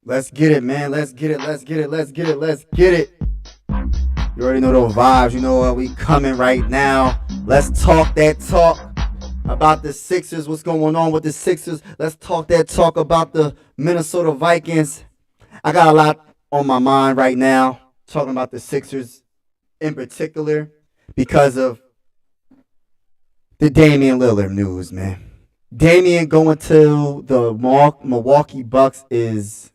Let's get it, man. Let's get it. Let's get it. Let's get it. Let's get it. You already know those vibes. You know what? We coming right now. Let's talk that talk about the Sixers. What's going on with the Sixers? Let's talk that talk about the Minnesota Vikings. I got a lot on my mind right now talking about the Sixers in particular because of the Damian Lillard news, man. Damian going to the Milwaukee Bucks is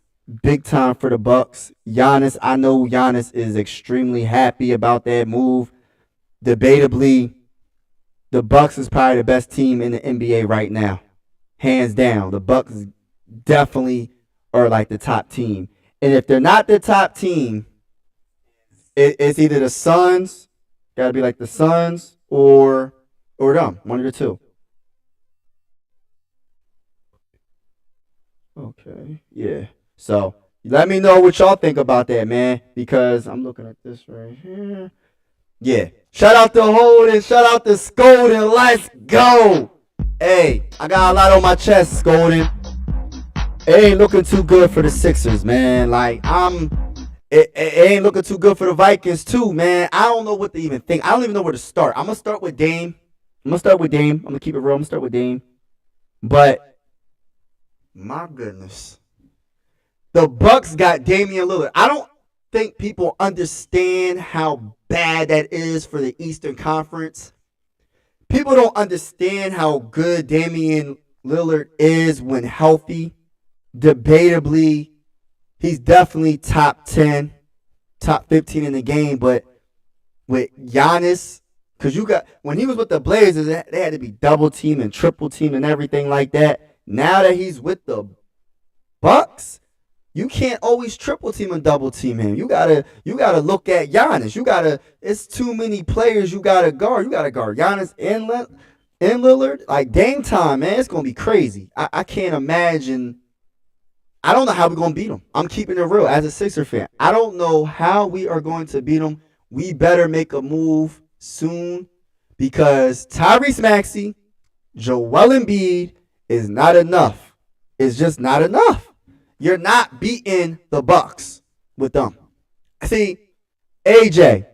big time for the Bucks. Giannis, I know Giannis is extremely happy about that move. Debatably, the Bucks is probably the best team in the NBA right now, hands down. The Bucks definitely are like the top team, and if they're not the top team, it's either the Suns, got to be like the Suns, or them, one of the two. Okay, yeah. So let me know what y'all think about that, man, because I'm looking at this right here. Yeah. Shout out to Holden. Shout out to Scolding. Let's go. Hey, I got a lot on my chest, Scolding. It ain't looking too good for the Sixers, man. It ain't looking too good for the Vikings too, man. I don't know what to even think. I don't even know where to start. I'm gonna start with Dame. I'm gonna keep it real. I'm gonna start with Dame. But my goodness, the Bucks got Damian Lillard. I don't think people understand how bad that is for the Eastern Conference. People don't understand how good Damian Lillard is when healthy. Debatably, he's definitely top 10, top 15 in the game. But with Giannis, because when he was with the Blazers, they had to be double team and triple team and everything like that. Now that he's with the Bucks, you can't always triple team and double team him. You gotta look at Giannis. It's too many players you gotta guard. You gotta guard Giannis and Lillard. Like game time, man, it's gonna be crazy. I can't imagine. I don't know how we're gonna beat them. I'm keeping it real as a Sixer fan. I don't know how we are going to beat them. We better make a move soon because Tyrese Maxey, Joel Embiid is not enough. It's just not enough. You're not beating the Bucks with them. See, AJ,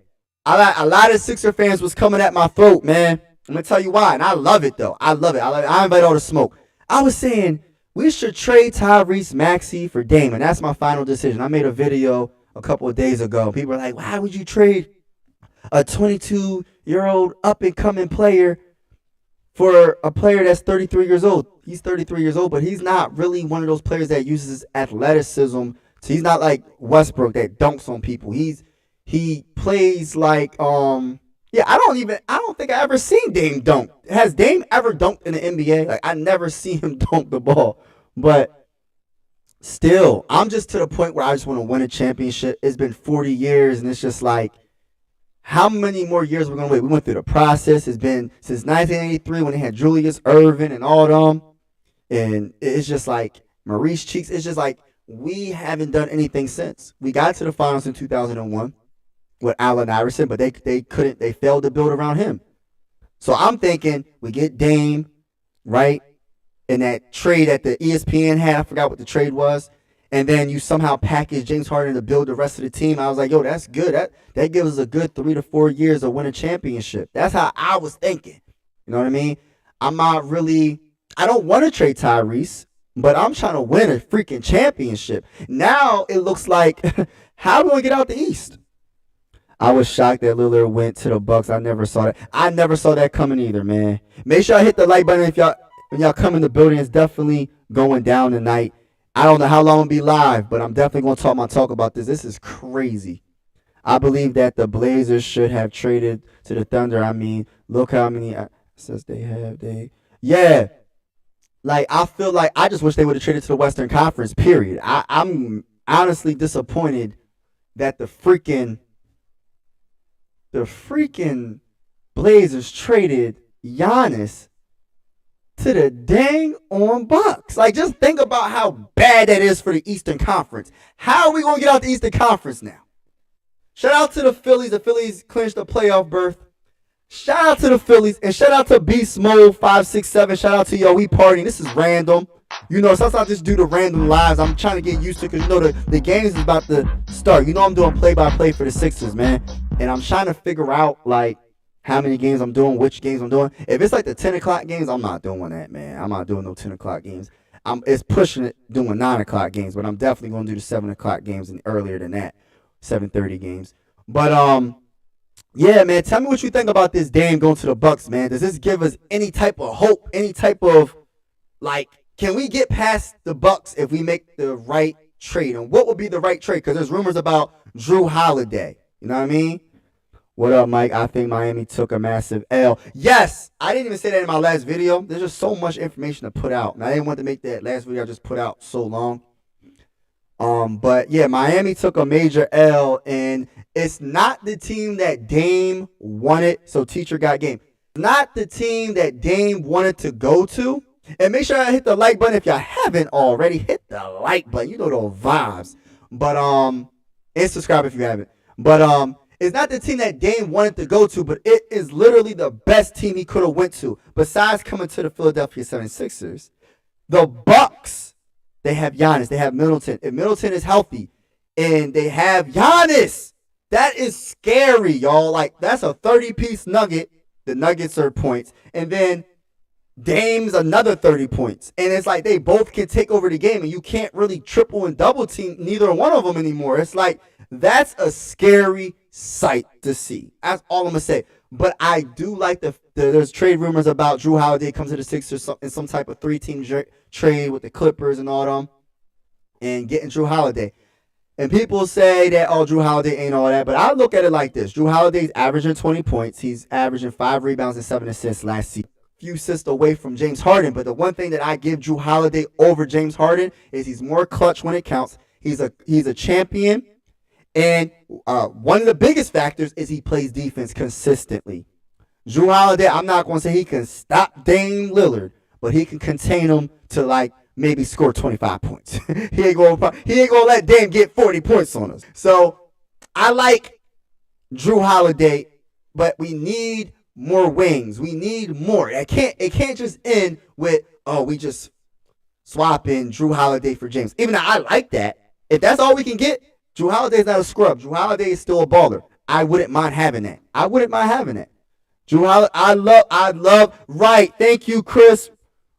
a lot of Sixer fans was coming at my throat, man. I'm gonna tell you why, and I love it though. I love it. I invite all the smoke. I was saying we should trade Tyrese Maxey for Dame, and that's my final decision. I made a video a couple of days ago. People are like, "Why would you trade a 22-year-old up-and-coming player for a player that's 33 years old?" He's 33 years old, but he's not really one of those players that uses athleticism. So he's not like Westbrook that dunks on people. He plays like yeah, I don't think I ever seen Dame dunk. Has Dame ever dunked in the NBA? Like I never seen him dunk the ball. But still, I'm just to the point where I just want to win a championship. It's been 40 years and it's just like how many more years we're gonna wait? We went through the process. It's been since 1983 when they had Julius Erving and all them. And it's just like Maurice Cheeks. It's just like we haven't done anything since. We got to the finals in 2001 with Allen Iverson, but they couldn't. They failed to build around him. So I'm thinking we get Dame, right? In that trade that the ESPN had, I forgot what the trade was. And then you somehow package James Harden to build the rest of the team. I was like, yo, that's good. That gives us a good 3 to 4 years to win a championship. That's how I was thinking. You know what I mean? I don't want to trade Tyrese, but I'm trying to win a freaking championship. Now it looks like how are we going to get out the East? I was shocked that Lillard went to the Bucks. I never saw that. I never saw that coming either, man. Make sure I hit the like button when y'all come in the building. It's definitely going down tonight. I don't know how long I'll be live, but I'm definitely going to talk about this. This is crazy. I believe that the Blazers should have traded to the Thunder. I mean, look how many says they have. Yeah. Like, I feel like I just wish they would have traded to the Western Conference, period. I'm honestly disappointed that the freaking Blazers traded Giannis to the dang on Bucks. Like, just think about how bad that is for the Eastern Conference. How are we going to get out the Eastern Conference now? Shout out to the Phillies. The Phillies clinched a playoff berth. Shout out to the Phillies and shout out to Beast Mode 567. Shout out to yo, we partying. This is random. Sometimes I just do the random lives. I'm trying to get used to it because, the games is about to start. I'm doing play-by-play for the Sixers, man. And I'm trying to figure out, like, how many games I'm doing, which games I'm doing. If it's like the 10 o'clock games, I'm not doing that, man. I'm not doing no 10 o'clock games. It's pushing it doing 9 o'clock games, but I'm definitely going to do the 7 o'clock games and earlier than that, 7:30 games. But, yeah, man, tell me what you think about this Dame going to the Bucks, man. Does this give us any type of hope, any type of, like, can we get past the Bucks if we make the right trade? And what would be the right trade? Because there's rumors about Drew Holiday. You know what I mean? What up, Mike? I think Miami took a massive L. Yes, I didn't even say that in my last video. There's just so much information to put out. And I didn't want to make that last video I just put out so long. But yeah, Miami took a major L, and it's not the team that Dame wanted. So teacher got game. Not the team that Dame wanted to go to. And make sure I hit the like button if y'all haven't already. Hit the like button. You know those vibes. But and subscribe if you haven't. But it's not the team that Dame wanted to go to, but it is literally the best team he could have went to. Besides coming to the Philadelphia 76ers, the Bucks, they have Giannis, they have Middleton. If Middleton is healthy and they have Giannis, that is scary, y'all. Like, that's a 30-piece nugget. The Nuggets are points. And then Dame's another 30 points. And it's like they both can take over the game, and you can't really triple and double team neither one of them anymore. It's like, that's a scary sight to see. That's all I'm going to say. But I do like there's trade rumors about Drew Holiday comes to the Sixers in some type of 3-team trade with the Clippers and all them, and getting Drew Holiday. And people say that, Drew Holiday ain't all that. But I look at it like this. Drew Holiday's averaging 20 points. He's averaging 5 rebounds and 7 assists last season. Few assists away from James Harden. But the one thing that I give Drew Holiday over James Harden is he's more clutch when it counts. He's a champion. And one of the biggest factors is he plays defense consistently. Drew Holiday, I'm not going to say he can stop Dame Lillard, but he can contain him to, like, maybe score 25 points. he ain't going to let Dame get 40 points on us. So I like Drew Holiday, but we need more wings. We need more. It can't just end with, we just swap in Drew Holiday for James. Even though I like that, if that's all we can get, Drew Holiday's not a scrub. Drew Holiday is still a baller. I wouldn't mind having that. Drew Holiday, I love, right. Thank you, Chris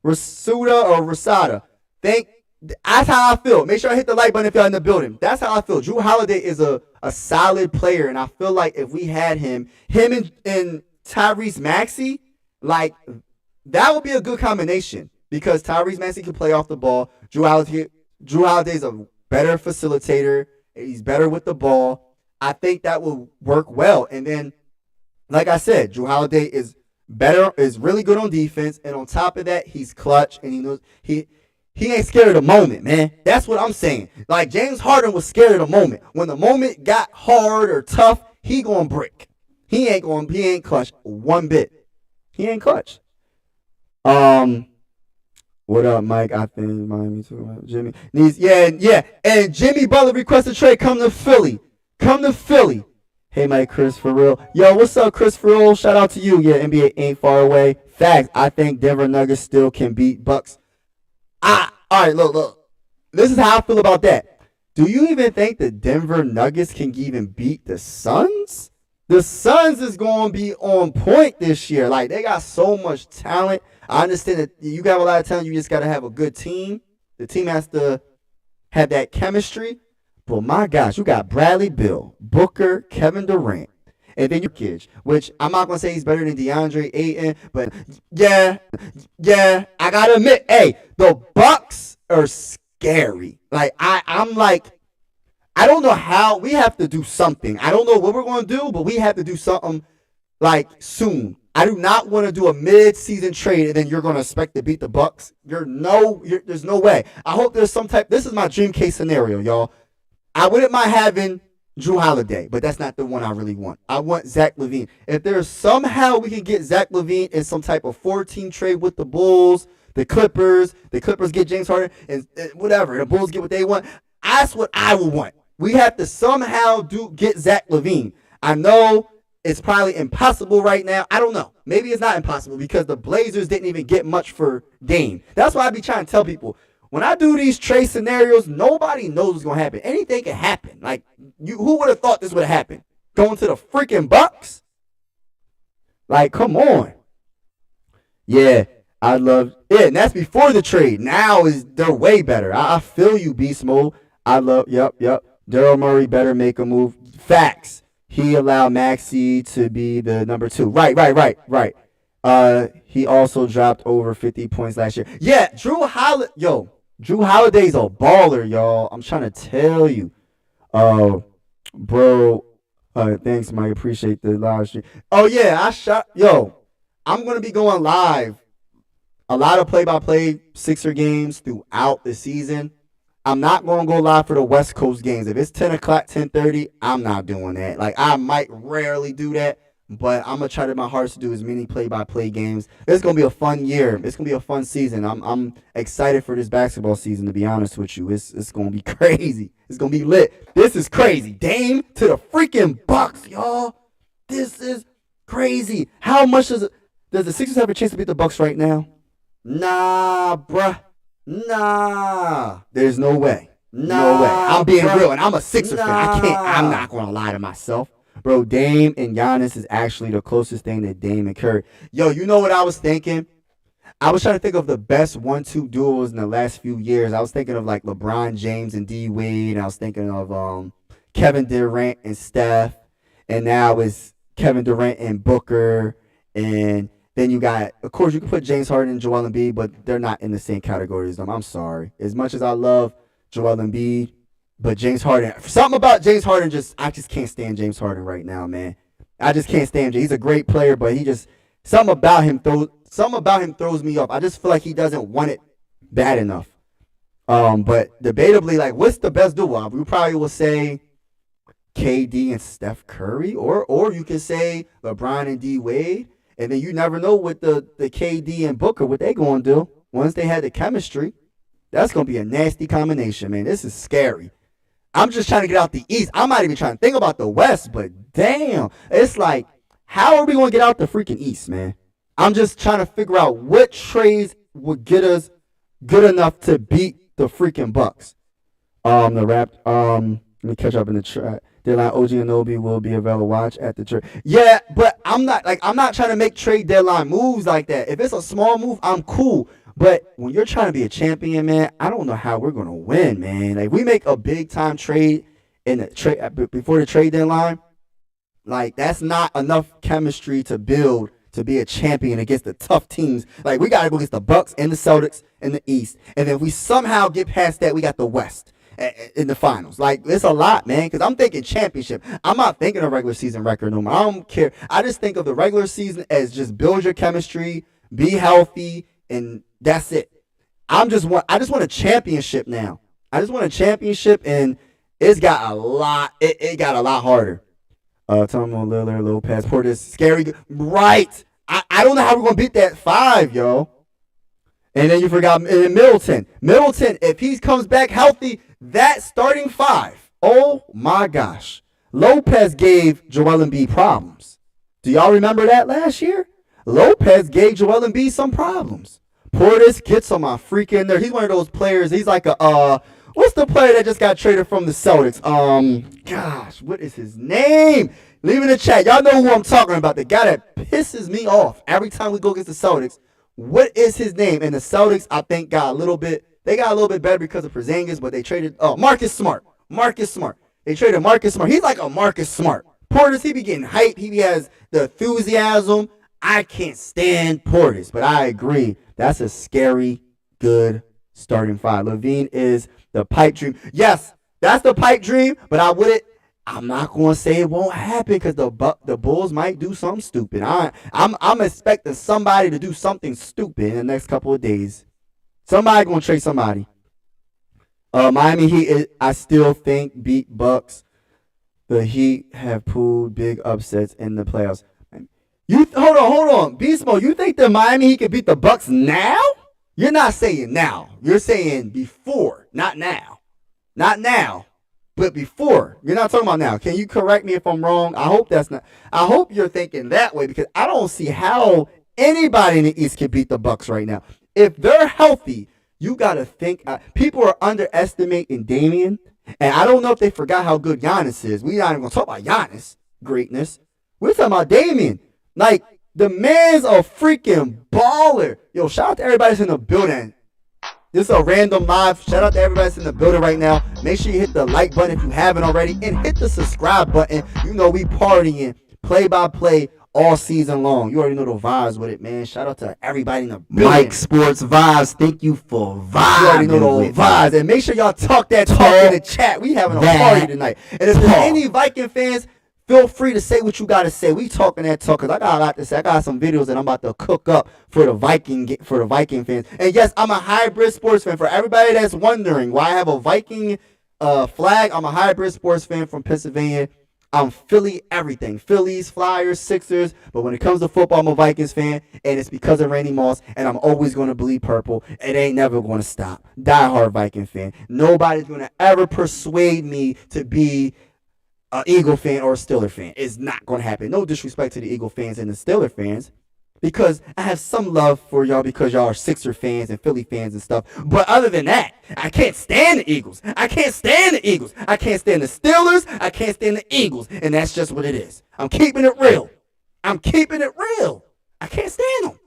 Rasada. That's how I feel. Make sure I hit the like button if y'all in the building. That's how I feel. Drew Holiday is a solid player, and I feel like if we had him and Tyrese Maxey, like, that would be a good combination because Tyrese Maxey can play off the ball. Drew Holiday's a better facilitator. He's better with the ball. I think that will work well. And then, like I said, Drew Holiday is really good on defense. And on top of that, he's clutch. And he knows he ain't scared of the moment, man. That's what I'm saying. Like, James Harden was scared of the moment. When the moment got hard or tough, he gonna break. He ain't clutch one bit. He ain't clutch. What up, Mike? I think Miami too. Jimmy needs, yeah. And Jimmy Butler requested trade. Come to Philly. Hey, Mike, Chris, for real. Yo, what's up, Chris, for real? Shout out to you. Yeah, NBA ain't far away. Fact, I think Denver Nuggets still can beat Bucks. All right, look. This is how I feel about that. Do you even think the Denver Nuggets can even beat the Suns? The Suns is going to be on point this year. Like, they got so much talent. I understand that you got a lot of talent. You just got to have a good team. The team has to have that chemistry. But my gosh, you got Bradley Beal, Booker, Kevin Durant, and then your kids, which I'm not going to say he's better than DeAndre Ayton, but yeah, I got to admit, hey, the Bucks are scary. Like, I'm like, I don't know how. We have to do something. I don't know what we're going to do, but we have to do something, like, soon. I do not want to do a mid-season trade and then you're going to expect to beat the Bucks. There's no way. I hope there's some type. This is my dream case scenario, y'all. I wouldn't mind having Drew Holiday, but that's not the one I really want. I want Zach LaVine. If there's somehow we can get Zach LaVine in some type of 4-team trade with the Bulls, the Clippers get James Harden, and whatever, the Bulls get what they want, that's what I would want. We have to somehow get Zach LaVine. I know it's probably impossible right now. I don't know. Maybe it's not impossible because the Blazers didn't even get much for Dame. That's why I be trying to tell people, when I do these trade scenarios, nobody knows what's going to happen. Anything can happen. Like, who would have thought this would have happened? Going to the freaking Bucks? Like, come on. Yeah, I love it. And that's before the trade. Now they're way better. I feel you, Beast Mode. I love, yep. Daryl Morey better make a move. Facts. He allowed Maxey to be the number 2. Right. He also dropped over 50 points last year. Yeah, Drew Holiday's a baller, y'all. I'm trying to tell you. Bro, thanks, Mike. Appreciate the live stream. Oh, yeah, I'm going to be going live. A lot of play-by-play Sixer games throughout the season. I'm not going to go live for the West Coast games. If it's 10 o'clock, 10:30, I'm not doing that. Like, I might rarely do that, but I'm going to try to my hardest to do as many play-by-play games. It's going to be a fun year. It's going to be a fun season. I'm excited for this basketball season, to be honest with you. It's going to be crazy. It's going to be lit. This is crazy. Dame to the freaking Bucks, y'all. This is crazy. How much does the Sixers have a chance to beat the Bucks right now? Nah, bruh. Nah. There's no way. No way. I'm being real, and I'm a Sixer fan. I'm not going to lie to myself. Bro, Dame and Giannis is actually the closest thing to Dame and Curry. Yo, you know what I was thinking? I was trying to think of the best 1-2 duos in the last few years. I was thinking of like LeBron James and D Wade. And I was thinking of Kevin Durant and Steph. And now it's Kevin Durant and Booker. And then you got, of course, you can put James Harden and Joel Embiid, but they're not in the same category as them. I'm sorry. As much as I love Joel Embiid, but James Harden, something about James Harden, I just can't stand James Harden right now, man. I just can't stand him. He's a great player, but something about him throws me off. I just feel like he doesn't want it bad enough. But debatably, like, what's the best duo? We probably will say KD and Steph Curry, or you can say LeBron and D Wade. And then you never know what the KD and Booker, what they going to do. Once they had the chemistry, that's going to be a nasty combination, man. This is scary. I'm just trying to get out the East. I'm not even trying to think about the West, but damn. It's like, how are we going to get out the freaking East, man? I'm just trying to figure out what trades would get us good enough to beat the freaking Bucks. Let me catch up in the chat. Deadline OG Anunoby will be available. Watch at the trade. Yeah, but I'm not trying to make trade deadline moves like that. If it's a small move, I'm cool. But when you're trying to be a champion, man, I don't know how we're gonna win, man. Like, we make a big time trade in the trade before the trade deadline. Like, that's not enough chemistry to build to be a champion against the tough teams. Like, we gotta go against the Bucks and the Celtics in the East, and then if we somehow get past that, we got the West in the finals. Like, it's a lot, man, because I'm thinking championship. I'm not thinking a regular season record no more. I don't care. I just think of the regular season as just build your chemistry, be healthy, and that's it. I just want a championship now. I just want a championship, and it's got a lot. It got a lot harder. Tomo, Lillard, Lopez, Portis, scary. Right. I don't know how we're gonna beat that 5, yo. And then you forgot Middleton. Middleton, if he comes back healthy, that starting 5. Oh my gosh. Lopez gave Joel Embiid problems. Do y'all remember that last year? Lopez gave Joel Embiid some problems. Portis gets on my freaking nerves. He's one of those players. He's like what's the player that just got traded from the Celtics? Gosh, what is his name? Leave it in the chat. Y'all know who I'm talking about. The guy that pisses me off every time we go against the Celtics. What is his name? And the Celtics, I think, got a little bit better because of Porzingis, but they traded Marcus Smart. They traded Marcus Smart. He's like a Marcus Smart. Portis, he be getting hyped. He has the enthusiasm. I can't stand Portis, but I agree. That's a scary, good starting 5. Levine is the pipe dream. Yes, that's the pipe dream, but I'm not going to say it won't happen because the Bulls might do something stupid. I'm expecting somebody to do something stupid in the next couple of days. Somebody going to trade somebody. Miami Heat, I still think, beat Bucks. The Heat have pulled big upsets in the playoffs. Hold on. Beast Mode, you think the Miami Heat could beat the Bucks now? You're not saying now. You're saying before, not now. Not now. But before, you're not talking about now. Can you correct me if I'm wrong? I hope that's not. I hope you're thinking that way because I don't see how anybody in the East can beat the Bucks right now. If they're healthy, you got to think. People are underestimating Damian, and I don't know if they forgot how good Giannis is. We're not even going to talk about Giannis' greatness. We're talking about Damian. Like, the man's a freaking baller. Yo, shout out to everybody that's in the building. This is a random live. Shout out to everybody that's in the building right now. Make sure you hit the like button if you haven't already. And hit the subscribe button. You know we partying play by play all season long. You already know the vibes with it, man. Shout out to everybody in the building. Mike Sports Vibes. Thank you for vibing. You already know the vibes. And make sure y'all talk in the chat. We having a party tonight. And if there's any Viking fans, feel free to say what you got to say. We talking that talk because I got a lot to say. I got some videos that I'm about to cook up for the Viking fans. And yes, I'm a hybrid sports fan. For everybody that's wondering why I have a Viking flag, I'm a hybrid sports fan from Pennsylvania. I'm Philly everything. Phillies, Flyers, Sixers. But when it comes to football, I'm a Vikings fan. And it's because of Randy Moss. And I'm always going to bleed purple. It ain't never going to stop. Die-hard Viking fan. Nobody's going to ever persuade me to be an Eagle fan or a Steeler fan. It's not going to happen. No disrespect to the Eagle fans and the Steeler fans, because I have some love for y'all because y'all are Sixer fans and Philly fans and stuff. But other than that, I can't stand the Eagles. I can't stand the Eagles. I can't stand the Steelers. I can't stand the Eagles. And that's just what it is. I'm keeping it real. I can't stand them.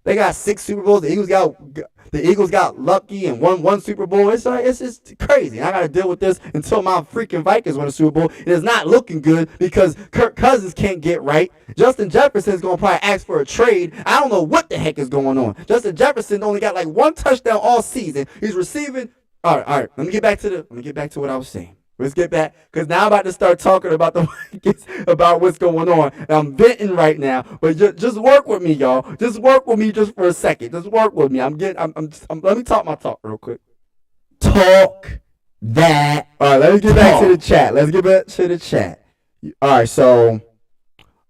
They got 6 Super Bowls. The Eagles got lucky and won 1 Super Bowl. It's just crazy. I got to deal with this until my freaking Vikings win a Super Bowl. It is not looking good because Kirk Cousins can't get right. Justin Jefferson is going to probably ask for a trade. I don't know what the heck is going on. Justin Jefferson only got like 1 touchdown all season. He's receiving. All right. Let me get back to what I was saying. Let's get back, because now I'm about to start talking about the Vikings, about what's going on. And I'm venting right now, but just work with me, y'all. Just work with me just for a second. Just work with me. Let me talk my talk real quick. Talk that. All right, let's get back to the chat. All right, so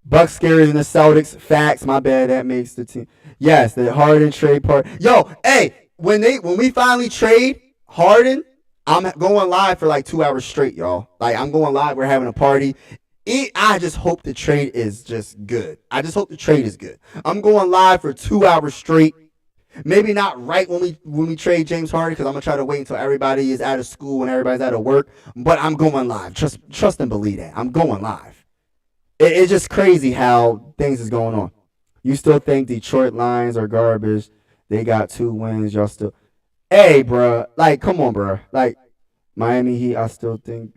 Bucks scarier than the Celtics. Facts. My bad. That makes the team. Yes, the Harden trade part. Yo, hey, when we finally trade Harden, I'm going live for like 2 hours straight, y'all. Like, I'm going live. We're having a party. I just hope the trade is just good. I'm going live for 2 hours straight. Maybe not right when we trade James Harden, because I'm going to try to wait until everybody is out of school and everybody's out of work. But I'm going live. Trust and believe that. I'm going live. It's just crazy how things is going on. You still think Detroit Lions are garbage. They got 2 wins. Y'all still... Hey, bro, like, come on, bro. Like, Miami Heat, I still think.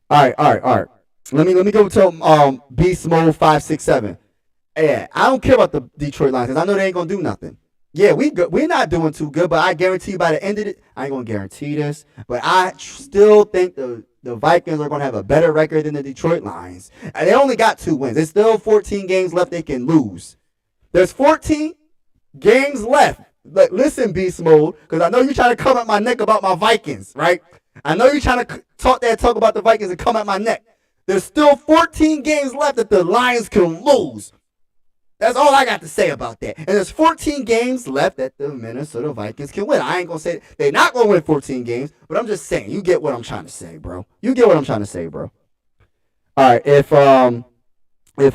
All right. Let me go to Beast Mode 567. Yeah, I don't care about the Detroit Lions because I know they ain't gonna do nothing. Yeah, we're not doing too good, but I guarantee you by the end of it, I ain't gonna guarantee this, but I still think the Vikings are gonna have a better record than the Detroit Lions. And they only got 2 wins. There's still 14 games left they can lose. There's 14 games left. Like, listen, Beast Mode, because I know you're trying to come at my neck about my Vikings, right? I know you're trying to talk about the Vikings and come at my neck. There's still 14 games left that the Lions can lose. That's all I got to say about that. And there's 14 games left that the Minnesota Vikings can win. I ain't going to say they're not going to win 14 games, but I'm just saying, you get what I'm trying to say, bro. All right, if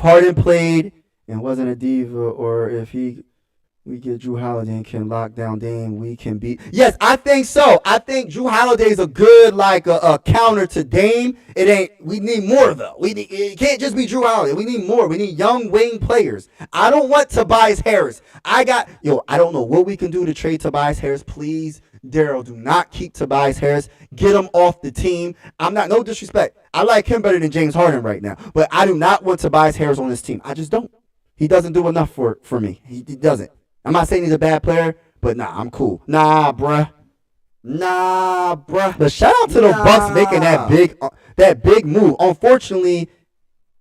Harden played and wasn't a diva, or if we get Drew Holiday and can lock down Dame, we can beat. Yes, I think so. I think Drew Holiday is a good, like, a counter to Dame. We need more, though. It can't just be Drew Holiday. We need more. We need young wing players. I don't want Tobias Harris. I don't know what we can do to trade Tobias Harris. Please, Daryl, do not keep Tobias Harris. Get him off the team. No disrespect. I like him better than James Harden right now. But I do not want Tobias Harris on this team. I just don't. He doesn't do enough for me. He doesn't. I'm not saying he's a bad player, but nah, I'm cool. Nah, bruh. But shout out to the Bucks making that big move. Unfortunately,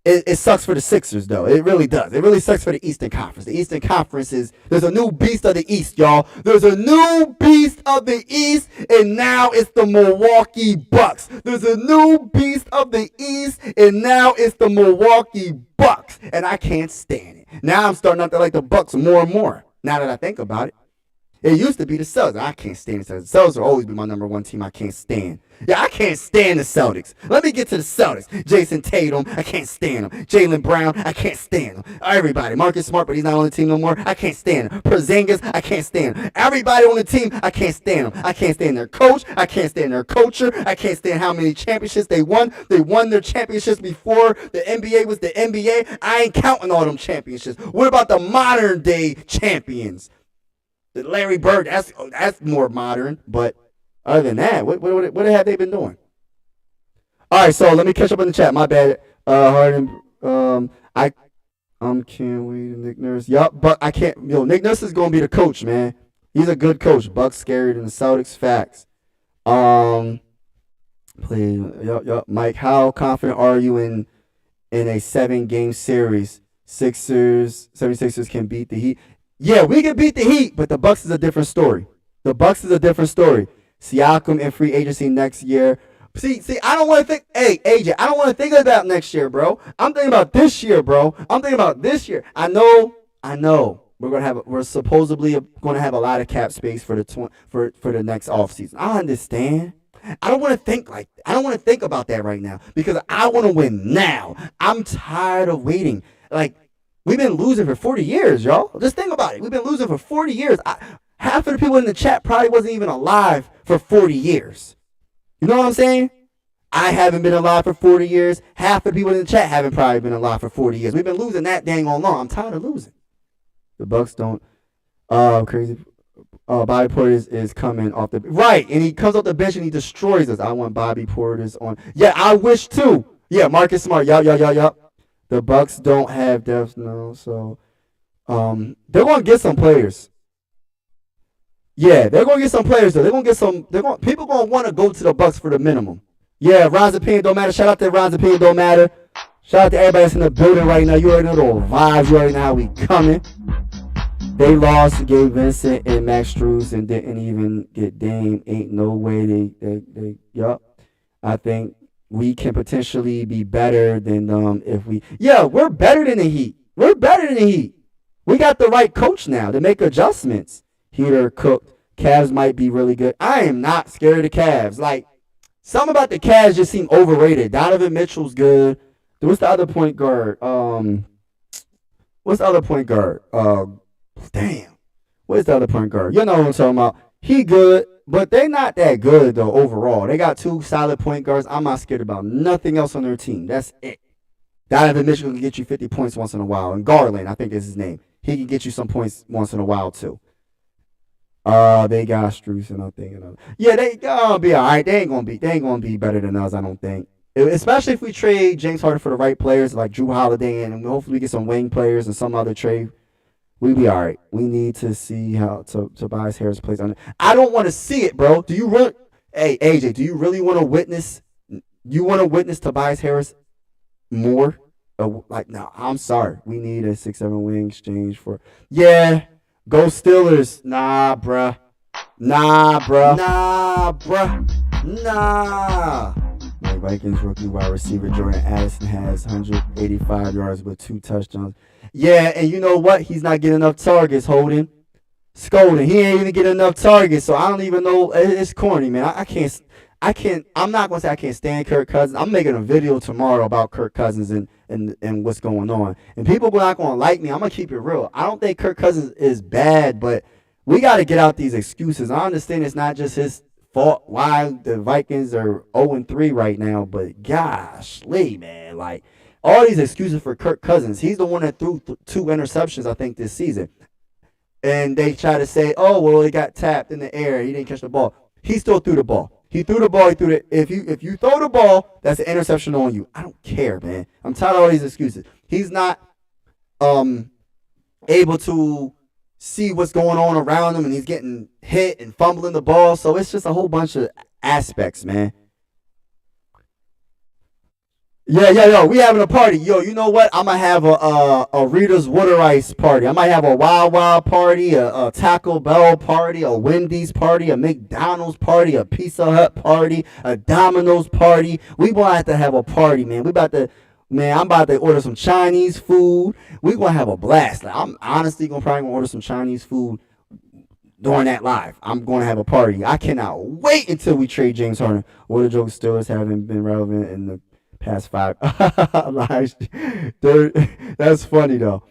it sucks for the Sixers, though. It really does. It really sucks for the Eastern Conference. The Eastern Conference there's a new beast of the East, y'all. There's a new beast of the East, and now it's the Milwaukee Bucks. There's a new beast of the East, and now it's the Milwaukee Bucks. And I can't stand it. Now I'm starting not to like the Bucks more and more. Now that I think about it, It used to be the Celtics. I can't stand the Celtics. The Celtics will always be my number one team I can't stand. Yeah, I can't stand the Celtics. Let me get to the Celtics. Jason Tatum, I can't stand him. Jaylen Brown, I can't stand him. Everybody. Marcus Smart, but he's not on the team no more. I can't stand him. Porzingis, I can't stand him. Everybody on the team, I can't stand them. I can't stand their coach. I can't stand their culture. I can't stand how many championships they won. They won their championships before the NBA was the NBA. I ain't counting all them championships. What about the modern day champions? The Larry Bird, that's more modern. But other than that, what have they been doing? All right, so let me catch up in the chat. My bad. Harden. I can't wait. Nick Nurse. Yup, but I can't. Nick Nurse is gonna be the coach, man. He's a good coach. Bucks scarier than the Celtics. Facts. Yup. Mike, how confident are you in a 7-game series? 76ers can beat the Heat. Yeah, we can beat the Heat, but the Bucks is a different story. Siakam in free agency next year. See, I don't want to think. Hey, AJ, I don't want to think about next year, bro. I'm thinking about this year, bro. I know. We're supposedly going to have a lot of cap space for the next offseason. I understand. I don't want to think like that. I don't want to think about that right now because I want to win now. I'm tired of waiting. Like, we've been losing for 40 years, y'all. Just think about it. We've been losing for 40 years. Half of the people in the chat probably wasn't even alive for 40 years. You know what I'm saying? I haven't been alive for 40 years. Half the people in the chat haven't probably been alive for 40 years. We've been losing that dang on long. I'm tired of losing. The Bucks don't. Crazy. Bobby Portis is coming off the right, and he comes off the bench and he destroys us. I want Bobby Portis on. Yeah, I wish too. Yeah, Marcus Smart. Yup. The Bucks don't have depth now, so they're gonna get some players. Yeah, they're gonna get some players though. They're gonna get some. People gonna want to go to the Bucks for the minimum. Yeah, Ron's opinion don't matter. Shout out to Ron's opinion don't matter. Shout out to everybody that's in the building right now. You already know the vibes. You already know how we coming. They lost Gabe Vincent and Max Strus and didn't even get Dame. Ain't no way they yup. I think we can potentially be better than if we. Yeah, we're better than the Heat. We got the right coach now to make adjustments. Heater cooked. Cavs might be really good. I am not scared of the Cavs. Like, something about the Cavs just seem overrated. Donovan Mitchell's good. What's the other point guard? Damn. What's the other point guard? You know what I'm talking about. He good, but they not that good, though, overall. They got 2 solid point guards. I'm not scared about nothing else on their team. That's it. Donovan Mitchell can get you 50 points once in a while. And Garland, I think is his name. He can get you some points once in a while, too. They got Strus and I'm thinking. Yeah, they gonna be all right. They ain't gonna be better than us, I don't think. Especially if we trade James Harden for the right players like Drew Holiday and hopefully we get some wing players and some other trade. We be all right. We need to see how Tobias Harris plays on it. I don't want to see it, bro. Do you really? Hey, AJ, do you really want to witness? You want to witness Tobias Harris more? No, I'm sorry. We need a 6-7 wing exchange for. Yeah. Go Steelers. Nah, bruh. Vikings rookie wide receiver Jordan Addison has 185 yards with 2 touchdowns. Yeah, and you know what? He's not getting enough targets, Holden. Scolding. He ain't even getting enough targets, so I don't even know. It's corny, man. I'm not going to say I can't stand Kirk Cousins. I'm making a video tomorrow about Kirk Cousins and what's going on. And people are not going to like me. I'm going to keep it real. I don't think Kirk Cousins is bad, but we got to get out these excuses. I understand it's not just his fault why the Vikings are 0-3 right now, but gosh, man, like all these excuses for Kirk Cousins. He's the one that threw 2 interceptions, I think, this season. And they try to say, oh, well, he got tapped in the air. He didn't catch the ball. He still threw the ball. He threw it. If you throw the ball, that's an interception on you. I don't care, man. I'm tired of all these excuses. He's not able to see what's going on around him, and he's getting hit and fumbling the ball. So it's just a whole bunch of aspects, man. Yeah, we having a party. Yo, you know what? I'm going to have a Rita's Water Ice party. I might have a Wild Wild party, a Taco Bell party, a Wendy's party, a McDonald's party, a Pizza Hut party, a Domino's party. We going to have a party, man. I'm about to order some Chinese food. We going to have a blast. Like, I'm honestly probably going to order some Chinese food during that live. I'm going to have a party. I cannot wait until we trade James Harden. What the joke Steelers haven't been relevant in the past 5. That's funny though.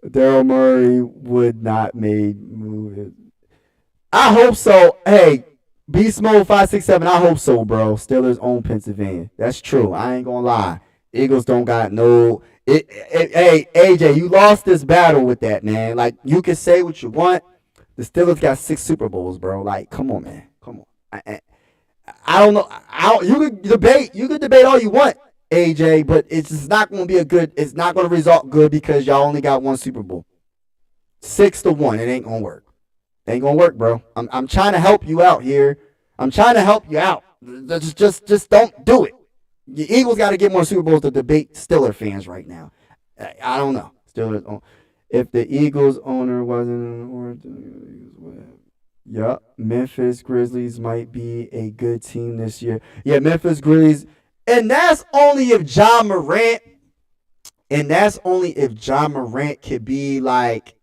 Daryl Murray would not made move. I hope so. Hey, Beast Mode 567. I hope so, bro. Steelers own Pennsylvania. That's true. I ain't gonna lie. Eagles don't got no. Hey, AJ, you lost this battle with that, man. Like you can say what you want. The Steelers got 6 Super Bowls, bro. Like, come on, man. Come on. I don't know. You could debate. You could debate all you want, AJ, but it's just not going to be a good. It's not going to result good because y'all only got 1 Super Bowl. 6-1. It ain't gonna work. It ain't gonna work, bro. I'm trying to help you out here. I'm trying to help you out. Just don't do it. The Eagles got to get more Super Bowls to debate Steelers fans right now. I don't know. Steelers. If the Eagles owner wasn't, yup, Memphis Grizzlies might be a good team this year. Yeah, Memphis Grizzlies, and that's only if John Morant, could be like,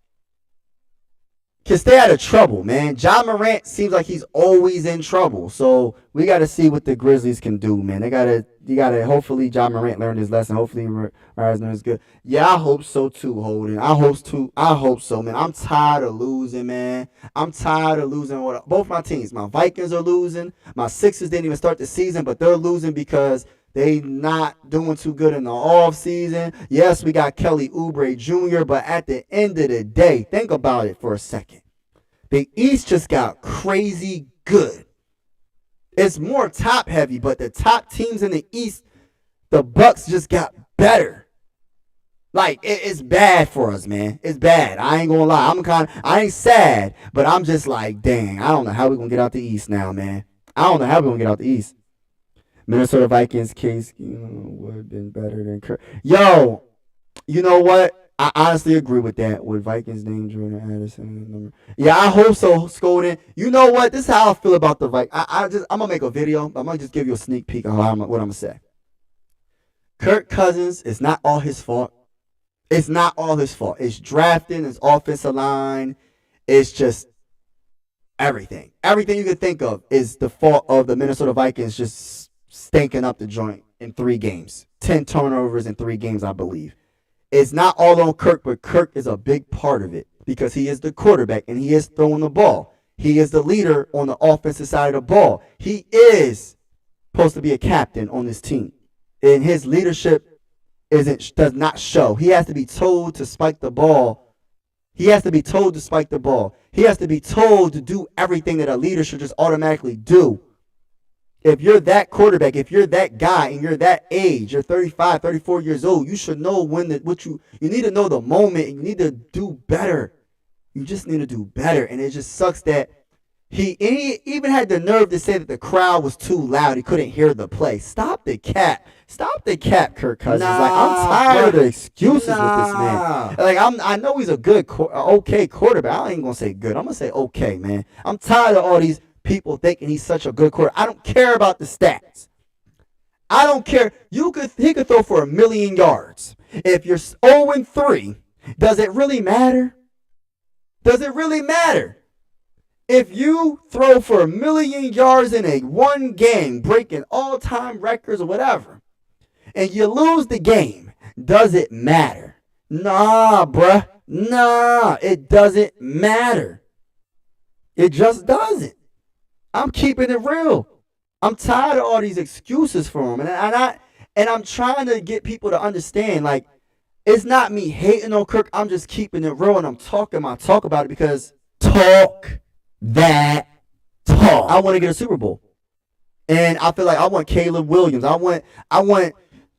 can stay out of trouble, man. John Morant seems like he's always in trouble, so we got to see what the Grizzlies can do, man. You gotta. Hopefully, John Morant learned his lesson. Hopefully, Reisner is good. Yeah, I hope so too, Holden. I hope so, man. I'm tired of losing, man. I'm tired of losing. Both my teams, my Vikings are losing. My Sixers didn't even start the season, but they're losing because they not doing too good in the off season. Yes, we got Kelly Oubre Jr., but at the end of the day, think about it for a second. The East just got crazy good. It's more top heavy, but the top teams in the East, the Bucks just got better. Like it's bad for us, man. It's bad. I ain't gonna lie. I ain't sad, but I'm just like, dang. I don't know how we gonna get out the East now, man. I don't know how we gonna get out the East. Minnesota Vikings case would have been better than Kirk. Yo, you know what? I honestly agree with that. With Vikings name Jordan Addison. Yeah, I hope so, Scolding. You know what? This is how I feel about the Vikings. I'm gonna make a video. I'm gonna just give you a sneak peek of what I'm gonna say. Kirk Cousins is not all his fault. It's not all his fault. It's drafting, it's offensive line, it's just everything. Everything you can think of is the fault of the Minnesota Vikings just stinking up the joint in 3 games. 10 turnovers in 3 games, I believe. It's not all on Kirk, but Kirk is a big part of it because he is the quarterback and he is throwing the ball. He is the leader on the offensive side of the ball. He is supposed to be a captain on this team. And his leadership does not show. He has to be told to spike the ball. He has to be told to spike the ball. He has to be told to do everything that a leader should just automatically do. If you're that quarterback, if you're that guy and you're that age, you're 35, 34 years old, you should know you need to know the moment and you need to do better. You just need to do better. And it just sucks that he even had the nerve to say that the crowd was too loud. He couldn't hear the play. Stop the cap. Stop the cap, Kirk Cousins. Like, I'm tired of the excuses with this man. Like, I know he's a good, okay quarterback. I ain't going to say good. I'm going to say okay, man. I'm tired of all these people thinking he's such a good quarterback. I don't care about the stats. I don't care. He could throw for 1,000,000 yards. If you're 0-3, does it really matter? Does it really matter? If you throw for 1,000,000 yards in one game, breaking all-time records or whatever, and you lose the game, does it matter? Nah, bruh. Nah, it doesn't matter. It just doesn't. I'm keeping it real. I'm tired of all these excuses for him. And I'm trying to get people to understand, like, it's not me hating on Kirk. I'm just keeping it real, and I'm talking my talk about it because talk that talk. I want to get a Super Bowl. And I feel like I want Caleb Williams. I want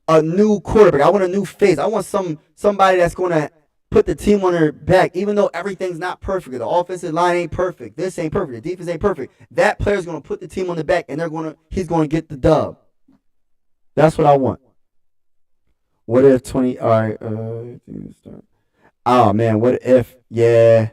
a new quarterback. I want a new face. I want somebody that's going to put the team on their back, even though everything's not perfect. The offensive line ain't perfect. This ain't perfect. The defense ain't perfect. That player's going to put the team on the back, and he's going to get the dub. That's what I want. What if 20? All right. Oh man. What if? Yeah.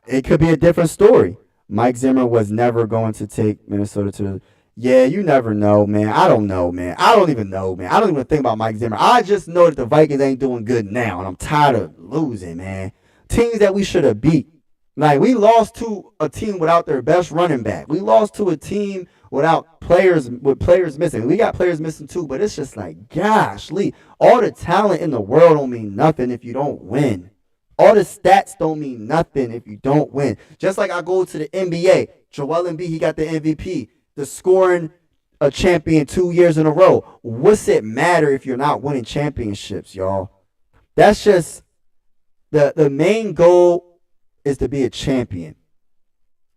It could be a different story. Mike Zimmer was never going to take Minnesota to the. Yeah, you never know, man. I don't know, man. I don't even know, man. I don't even think about Mike Zimmer. I just know that the Vikings ain't doing good now, and I'm tired of losing, man. Teams that we should have beat. Like, we lost to a team without their best running back. We lost to a team without players, with players missing. We got players missing too, but it's just like, gosh, Lee, all the talent in the world don't mean nothing if you don't win. All the stats don't mean nothing if you don't win. Just like I go to the NBA, Joel Embiid, he got the MVP, the scoring a champion 2 years in a row. What's it matter if you're not winning championships, y'all? That's just the main goal is to be a champion.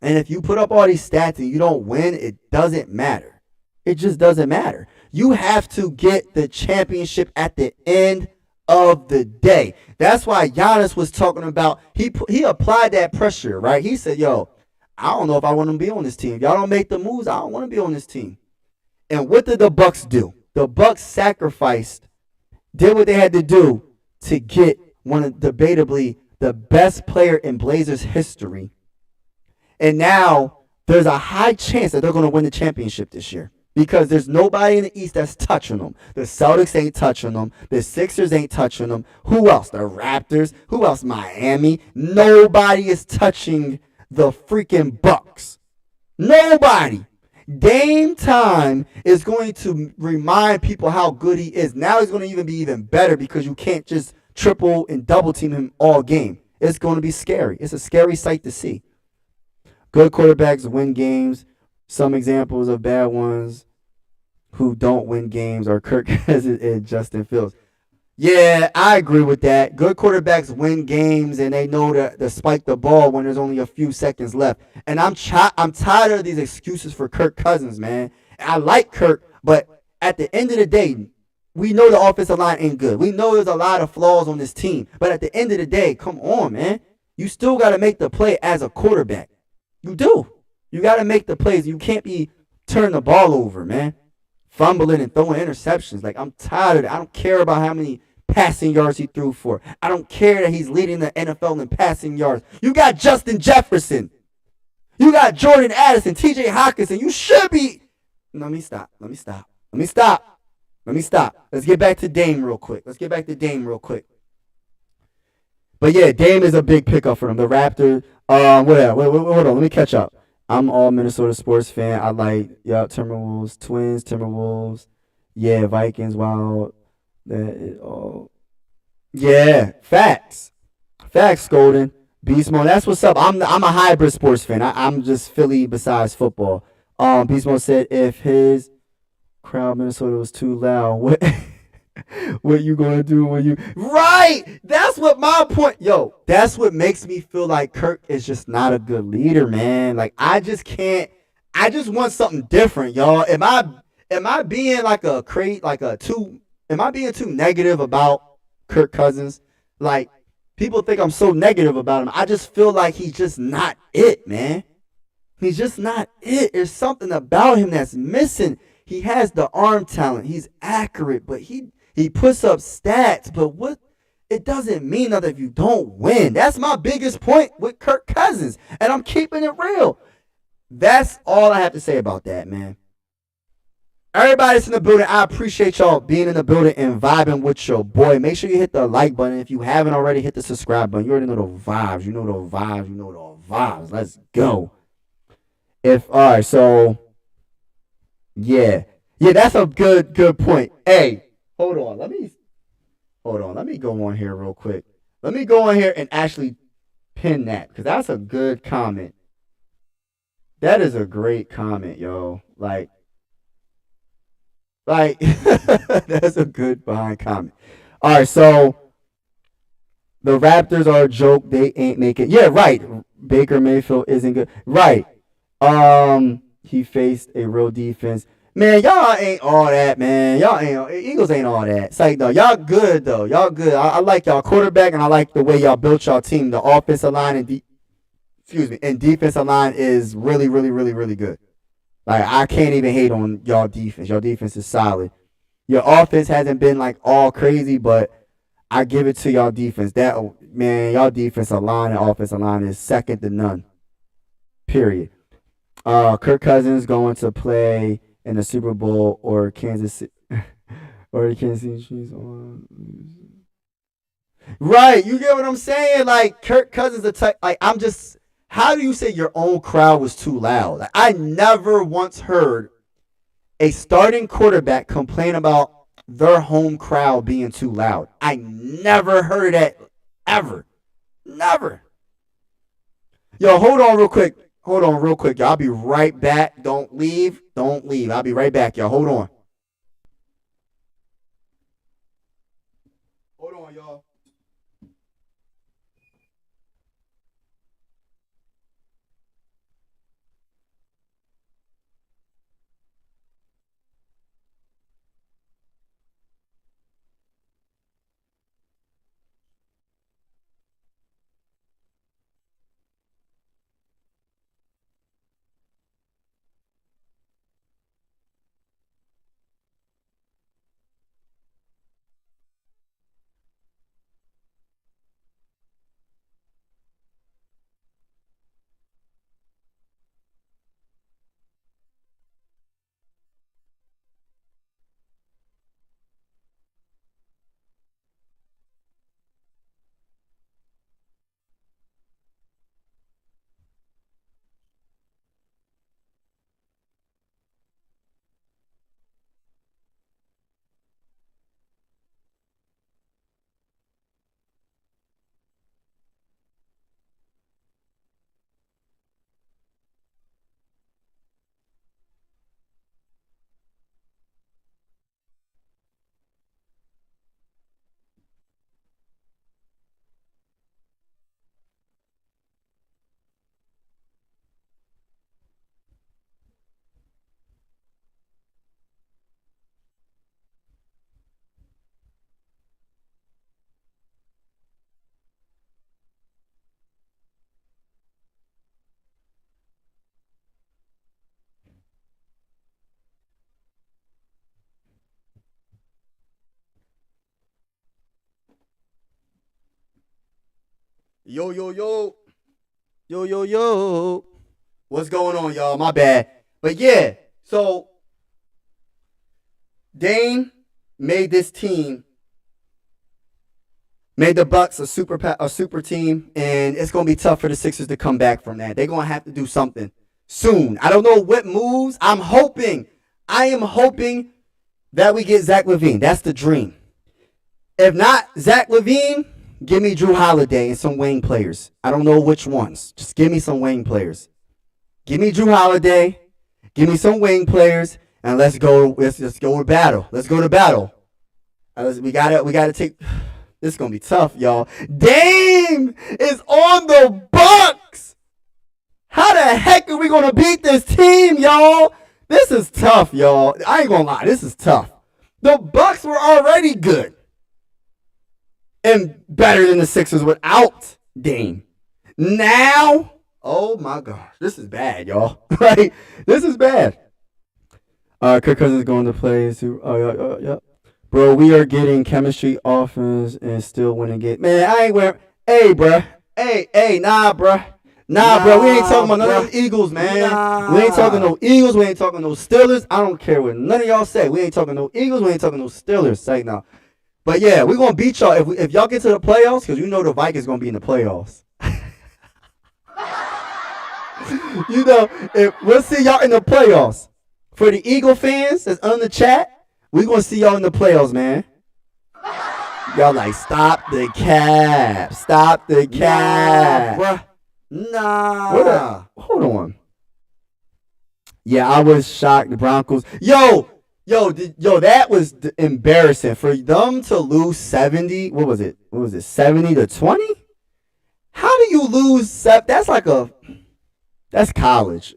And if you put up all these stats and you don't win, it doesn't matter. It just doesn't matter. You have to get the championship at the end of the day. That's why Giannis was talking about, he applied that pressure, right? He said, yo, I don't know if I want to be on this team. If y'all don't make the moves, I don't want to be on this team. And what did the Bucks do? The Bucks sacrificed, did what they had to do to get one of debatably the best player in Blazers history. And now there's a high chance that they're going to win the championship this year because there's nobody in the East that's touching them. The Celtics ain't touching them. The Sixers ain't touching them. Who else? The Raptors. Who else? Miami. Nobody is touching the freaking Bucks. Nobody. Dame time is going to remind people how good he is. Now he's going to even be even better because you can't just triple and double team him all game. It's going to be scary. It's a scary sight to see. Good quarterbacks win games. Some examples of bad ones who don't win games are Kirk Cousins and Justin Fields. Yeah, I agree with that. Good quarterbacks win games and they know to spike the ball when there's only a few seconds left. And I'm tired of these excuses for Kirk Cousins, man. I like Kirk, but at the end of the day, we know the offensive line ain't good. We know there's a lot of flaws on this team. But at the end of the day, come on, man. You still got to make the play as a quarterback. You do. You got to make the plays. You can't be turning the ball over, man. Fumbling and throwing interceptions. Like, I'm tired of it. I don't care about how many passing yards he threw for. I don't care that he's leading the NFL in passing yards. You got Justin Jefferson. You got Jordan Addison, TJ Hawkinson. You should be. Let me stop. Let's get back to Dame real quick. But yeah, Dame is a big pickup for them. The Raptors. Whatever. Wait, hold on. Let me catch up. I'm all Minnesota sports fan. I like Timberwolves, Twins, Timberwolves. Yeah, Vikings. Wow. Yeah, facts, Golden Beast Mode. That's what's up. I'm a hybrid sports fan. I'm just Philly besides football. Beast Mode said if his crowd Minnesota was too loud, what you gonna do when you right? That's what my point. Yo, that's what makes me feel like Kirk is just not a good leader, man. Like I just can't. I just want something different, y'all. Am I being like a crate, like a too? Am I being too negative about Kirk Cousins? Like, people think I'm so negative about him. I just feel like he's just not it, man. He's just not it. There's something about him that's missing. He has the arm talent. He's accurate, but he puts up stats. But what? It doesn't mean nothing if you don't win. That's my biggest point with Kirk Cousins. And I'm keeping it real. That's all I have to say about that, man. Everybody that's in the building, I appreciate y'all being in the building and vibing with your boy. Make sure you hit the like button. If you haven't already, hit the subscribe button. You already know the vibes. Let's go. Alright, so yeah, that's a good point. Hey, hold on. Let me go on here real quick. Let me go on here and actually pin that because that's a good comment. That is a great comment, yo. Like that's a good behind comment. All right, so the Raptors are a joke. They ain't making. Yeah, right. Baker Mayfield isn't good. Right. He faced a real defense. Man, y'all ain't all that, man. Eagles ain't all that. It's like, no, y'all good though. Y'all good. I like y'all quarterback, and I like the way y'all built y'all team. The offensive line and defensive line is really, really, really, really good. Like, I can't even hate on y'all defense. Y'all defense is solid. Your offense hasn't been, like, all crazy, but I give it to y'all defense. Y'all defensive line and offensive line is second to none. Period. Kirk Cousins going to play in the Super Bowl or Kansas City. Or the Kansas City Chiefs. Right. You get what I'm saying? Like, Kirk Cousins, like, I'm just How do you say your own crowd was too loud? Like, I never once heard a starting quarterback complain about their home crowd being too loud. I never heard that ever. Never. Yo, hold on real quick. Hold on real quick, y'all. I'll be right back. Don't leave. Don't leave. I'll be right back, y'all. Hold on. Hold on, y'all. Yo, yo, yo. Yo, yo, yo. What's going on, y'all? My bad. But yeah, so Dame made this team, made the Bucks a super team, and it's gonna be tough for the Sixers to come back from that. They're gonna have to do something soon. I don't know what moves. I am hoping that we get Zach LaVine. That's the dream. If not Zach LaVine, give me Drew Holiday and some wing players. I don't know which ones. Just give me some wing players. Give me Drew Holiday. Give me some wing players, and let's go. Let's go to battle. Let's go to battle. We gotta take. This is gonna be tough, y'all. Dame is on the Bucks. How the heck are we gonna beat this team, y'all? This is tough, y'all. I ain't gonna lie. This is tough. The Bucks were already good and better than the Sixers without Dame. Now, oh my gosh, this is bad, y'all. Like, this is bad. Kirk Cousins going to play. Yeah. Bro, we are getting chemistry, offense, and still winning games. Man, I ain't wearing. Hey, bruh. Hey, nah, bruh. Nah, bro, we ain't talking about none of the Eagles, man. Nah. We ain't talking no Eagles. We ain't talking no Steelers. I don't care what none of y'all say. We ain't talking no Eagles. We ain't talking no Steelers. Say no. But yeah, we're going to beat y'all. If y'all get to the playoffs, because you know the Vikings going to be in the playoffs. You know, we'll see y'all in the playoffs. For the Eagle fans that's on the chat, we're going to see y'all in the playoffs, man. Y'all like, stop the cap. Stop the cap. Nah, bruh. Nah. Hold on. Yeah, I was shocked. The Broncos. Yo, that was embarrassing for them to lose 70. What was it? 70-20? How do you lose? That's college.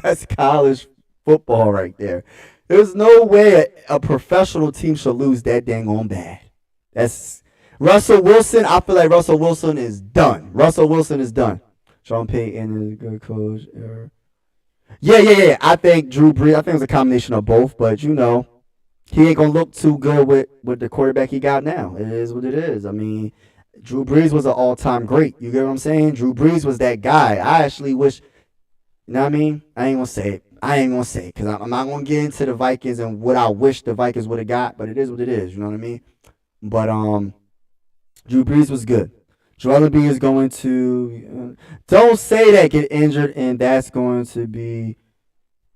That's college football right there. There's no way a professional team should lose that dang on bad. That's Russell Wilson. I feel like Russell Wilson is done. Sean Payton is a good coach. Yeah. I think Drew Brees. I think it's a combination of both, but you know, he ain't gonna look too good with the quarterback he got now. It is what it is. I mean, Drew Brees was an all-time great. You get what I'm saying? Drew Brees was that guy. I actually wish. You know what I mean? I ain't gonna say it because I'm not gonna get into the Vikings and what I wish the Vikings would have got. But it is what it is. You know what I mean? But Drew Brees was good. Joel Embiid is going to. Don't say that. Get injured, and that's going to be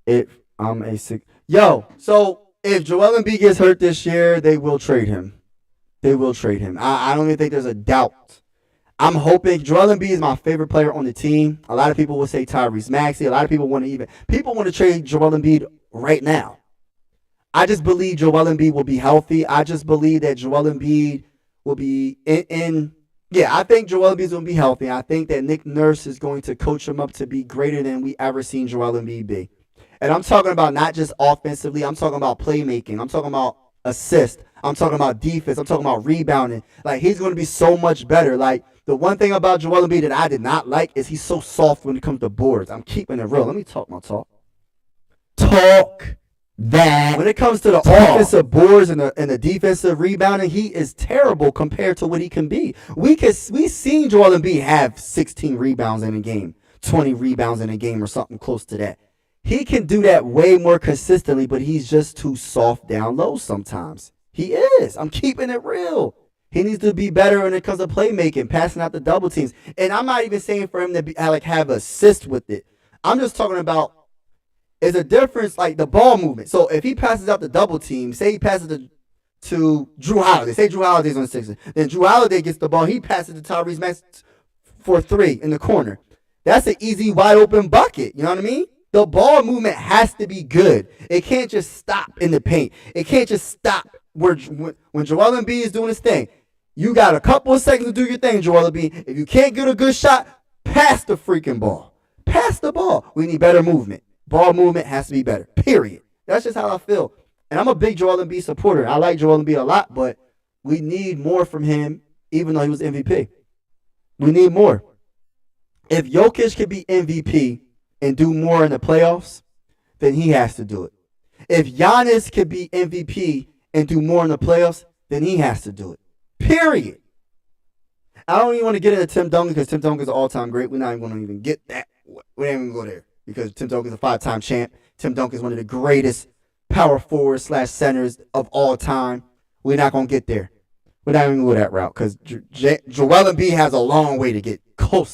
it. I'm a sick. Yo, so if Joel Embiid gets hurt this year, they will trade him. They will trade him. I don't even think there's a doubt. I'm hoping Joel Embiid is my favorite player on the team. A lot of people will say Tyrese Maxey. A lot of people want to trade Joel Embiid right now. I just believe Joel Embiid will be healthy. I just believe that Joel Embiid will be I think Joel Embiid is going to be healthy. I think that Nick Nurse is going to coach him up to be greater than we ever seen Joel Embiid be. And I'm talking about not just offensively. I'm talking about playmaking. I'm talking about assist. I'm talking about defense. I'm talking about rebounding. Like, he's going to be so much better. Like, the one thing about Joel Embiid that I did not like is he's so soft when it comes to boards. I'm keeping it real. Let me talk my talk. Talk that. When it comes to the offensive boards and the defensive rebounding, he is terrible compared to what he can be. We seen Joel Embiid have 16 rebounds in a game, 20 rebounds in a game, or something close to that. He can do that way more consistently, but he's just too soft down low sometimes. He is. I'm keeping it real. He needs to be better when it comes to playmaking, passing out the double teams. And I'm not even saying for him to be, have assist with it. I'm just talking about is a difference like the ball movement. So if he passes out the double team, say he passes to Drew Holiday. Say Drew Holiday's on the Sixers. Then Drew Holiday gets the ball. He passes to Tyrese Maxey for 3 in the corner. That's an easy, wide open bucket. You know what I mean? The ball movement has to be good. It can't just stop in the paint. It can't just stop when Joel Embiid is doing his thing. You got a couple of seconds to do your thing, Joel Embiid. If you can't get a good shot, pass the freaking ball. Pass the ball. We need better movement. Ball movement has to be better. Period. That's just how I feel. And I'm a big Joel Embiid supporter. I like Joel Embiid a lot, but we need more from him, even though he was MVP. We need more. If Jokic could be MVP and do more in the playoffs, then he has to do it. If Giannis could be MVP and do more in the playoffs, then he has to do it. Period. I don't even want to get into Tim Duncan because Tim Duncan is an all-time great. We're not even going to even get that. We ain't even going to go there because Tim Duncan is a 5-time champ. Tim Duncan is one of the greatest power forwards / centers of all time. We're not going to get there. We're not even going to go that route because Joel Embiid has a long way to get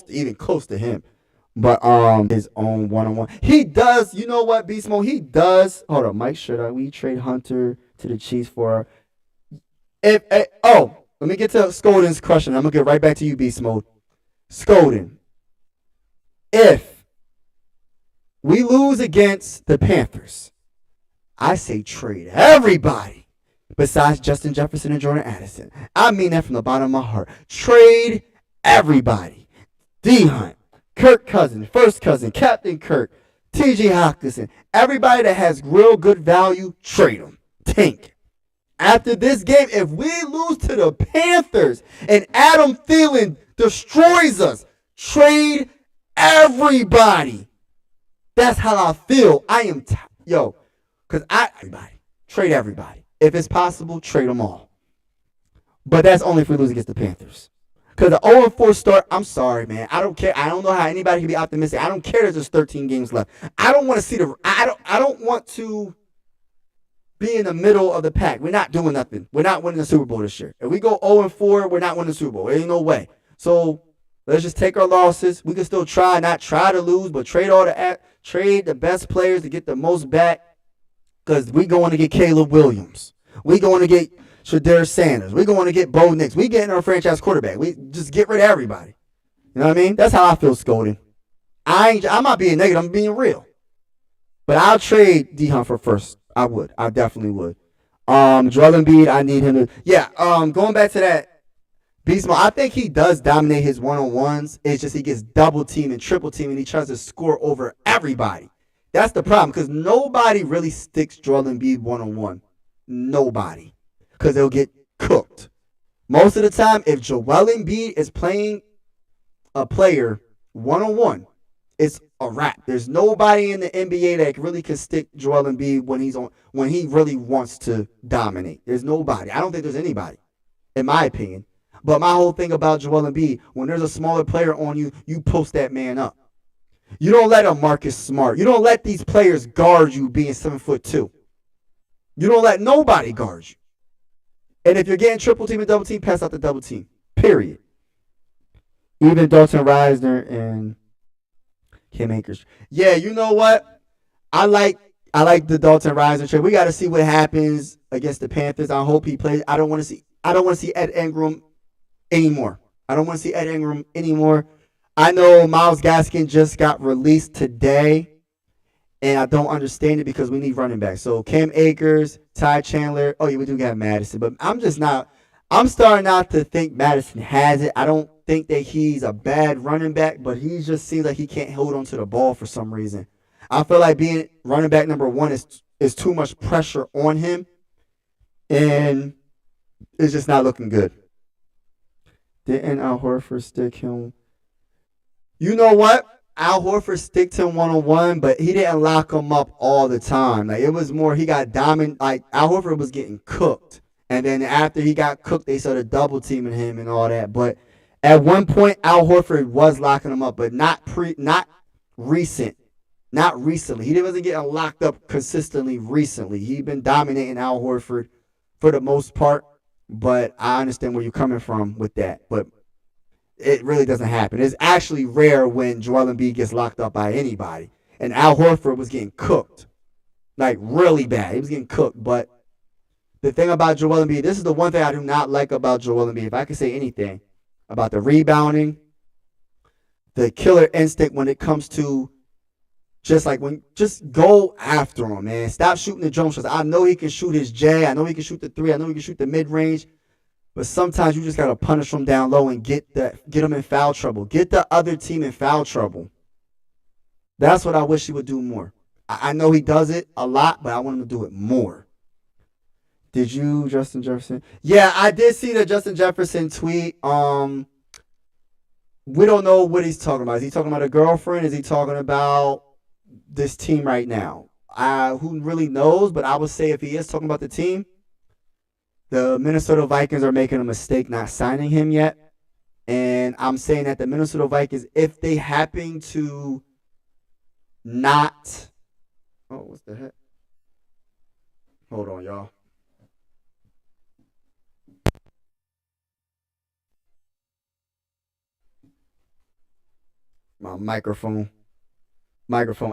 even close to him. But his own one-on-one. He does, you know what, Beast Mode? He does. Hold on, Mike, should we trade Hunter to the Chiefs for let me get to Scoden's question. I'm going to get right back to you, Beast Mode. Scoden, if we lose against the Panthers, I say trade everybody besides Justin Jefferson and Jordan Addison. I mean that from the bottom of my heart. Trade everybody. D-Hunt, Kirk Cousins, First Cousin, Captain Kirk, T.J. Hawkinson, everybody that has real good value, trade them. Tank. After this game, if we lose to the Panthers and Adam Thielen destroys us, trade everybody. That's how I feel. I am, everybody. Trade everybody. If it's possible, trade them all. But that's only if we lose against the Panthers. Because the 0-4 start, I'm sorry, man. I don't care. I don't know how anybody can be optimistic. I don't care that there's 13 games left. I don't want to see I don't want to be in the middle of the pack. We're not doing nothing. We're not winning the Super Bowl this year. If we go 0-4, we're not winning the Super Bowl. There ain't no way. So let's just take our losses. We can still not try to lose, but trade the best players to get the most back. Because we going to get Caleb Williams. We going to get Shedeur Sanders. We going to get Bo Nix. We getting our franchise quarterback. We just get rid of everybody. You know what I mean? That's how I feel, Scolding. I'm not being negative. I'm being real. But I'll trade D-Hunt for first. I would. I definitely would. Joel Embiid, I need him to. Going back to that Beast Mode, I think he does dominate his one-on-ones. It's just he gets double teamed and triple teamed, and he tries to score over everybody. That's the problem, because nobody really sticks Joel Embiid one-on-one. Nobody. Because they'll get cooked. Most of the time, if Joel Embiid is playing a player one-on-one, it's a wrap. There's nobody in the NBA that really can stick Joel Embiid when he really wants to dominate. There's nobody. I don't think there's anybody, in my opinion. But my whole thing about Joel Embiid, when there's a smaller player on you, you post that man up. You don't let a Marcus Smart. You don't let these players guard you being 7'2". You don't let nobody guard you. And if you're getting triple team and double team, pass out the double team. Period. Even Dalton Reisner and Cam Akers. Yeah, you know what? I like I like the Dalton Reisner trade. We got to see what happens against the Panthers. I hope he plays. I don't want to see Ed Ingram anymore. I don't want to see Ed Ingram anymore. I know Myles Gaskin just got released today, and I don't understand it because we need running back. So Cam Akers, Ty Chandler. Oh yeah, we do got Madison, but I'm just not. I'm starting not to think Madison has it. I don't think that he's a bad running back, but he just seems like he can't hold on to the ball for some reason. I feel like being running back number one is too much pressure on him, and it's just not looking good. Didn't Al Horford stick him? You know what? Al Horford sticked him 1-on-1, but he didn't lock him up all the time. Like it was more he got dominant. Like Al Horford was getting cooked, and then after he got cooked, they started double teaming him and all that. But at one point, Al Horford was locking him up, but not recent, not recently. He wasn't getting locked up consistently recently. He'd been dominating Al Horford for the most part, but I understand where you're coming from with that. But it really doesn't happen. It's actually rare when Joel Embiid gets locked up by anybody. And Al Horford was getting cooked, like really bad. He was getting cooked. But the thing about Joel Embiid, this is the one thing I do not like about Joel Embiid. If I could say anything about the rebounding, the killer instinct when it comes to just go after him, man. Stop shooting the jump shots. I know he can shoot his J. I know he can shoot the three. I know he can shoot the mid range. But sometimes you just gotta punish them down low and get them in foul trouble. Get the other team in foul trouble. That's what I wish he would do more. I know he does it a lot, but I want him to do it more. Did you, Justin Jefferson? Yeah, I did see the Justin Jefferson tweet. We don't know what he's talking about. Is he talking about a girlfriend? Is he talking about this team right now? Who really knows? But I would say if he is talking about the team, the Minnesota Vikings are making a mistake not signing him yet. And I'm saying that the Minnesota Vikings, if they happen to not... Oh, what's the heck? Hold on, y'all. My microphone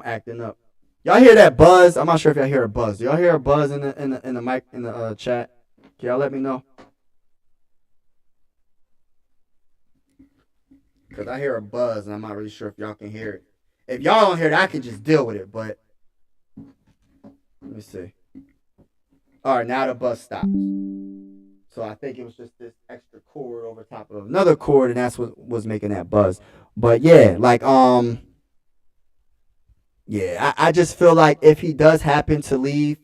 acting up. Y'all hear that buzz? I'm not sure if y'all hear a buzz. Do y'all hear a buzz in the mic in the chat? Can y'all let me know? Because I hear a buzz and I'm not really sure if y'all can hear it. If y'all don't hear it, I can just deal with it. But let me see. All right, now the buzz stops. So I think it was just this extra cord over top of another cord, and that's what was making that buzz. But yeah, I just feel like if he does happen to leave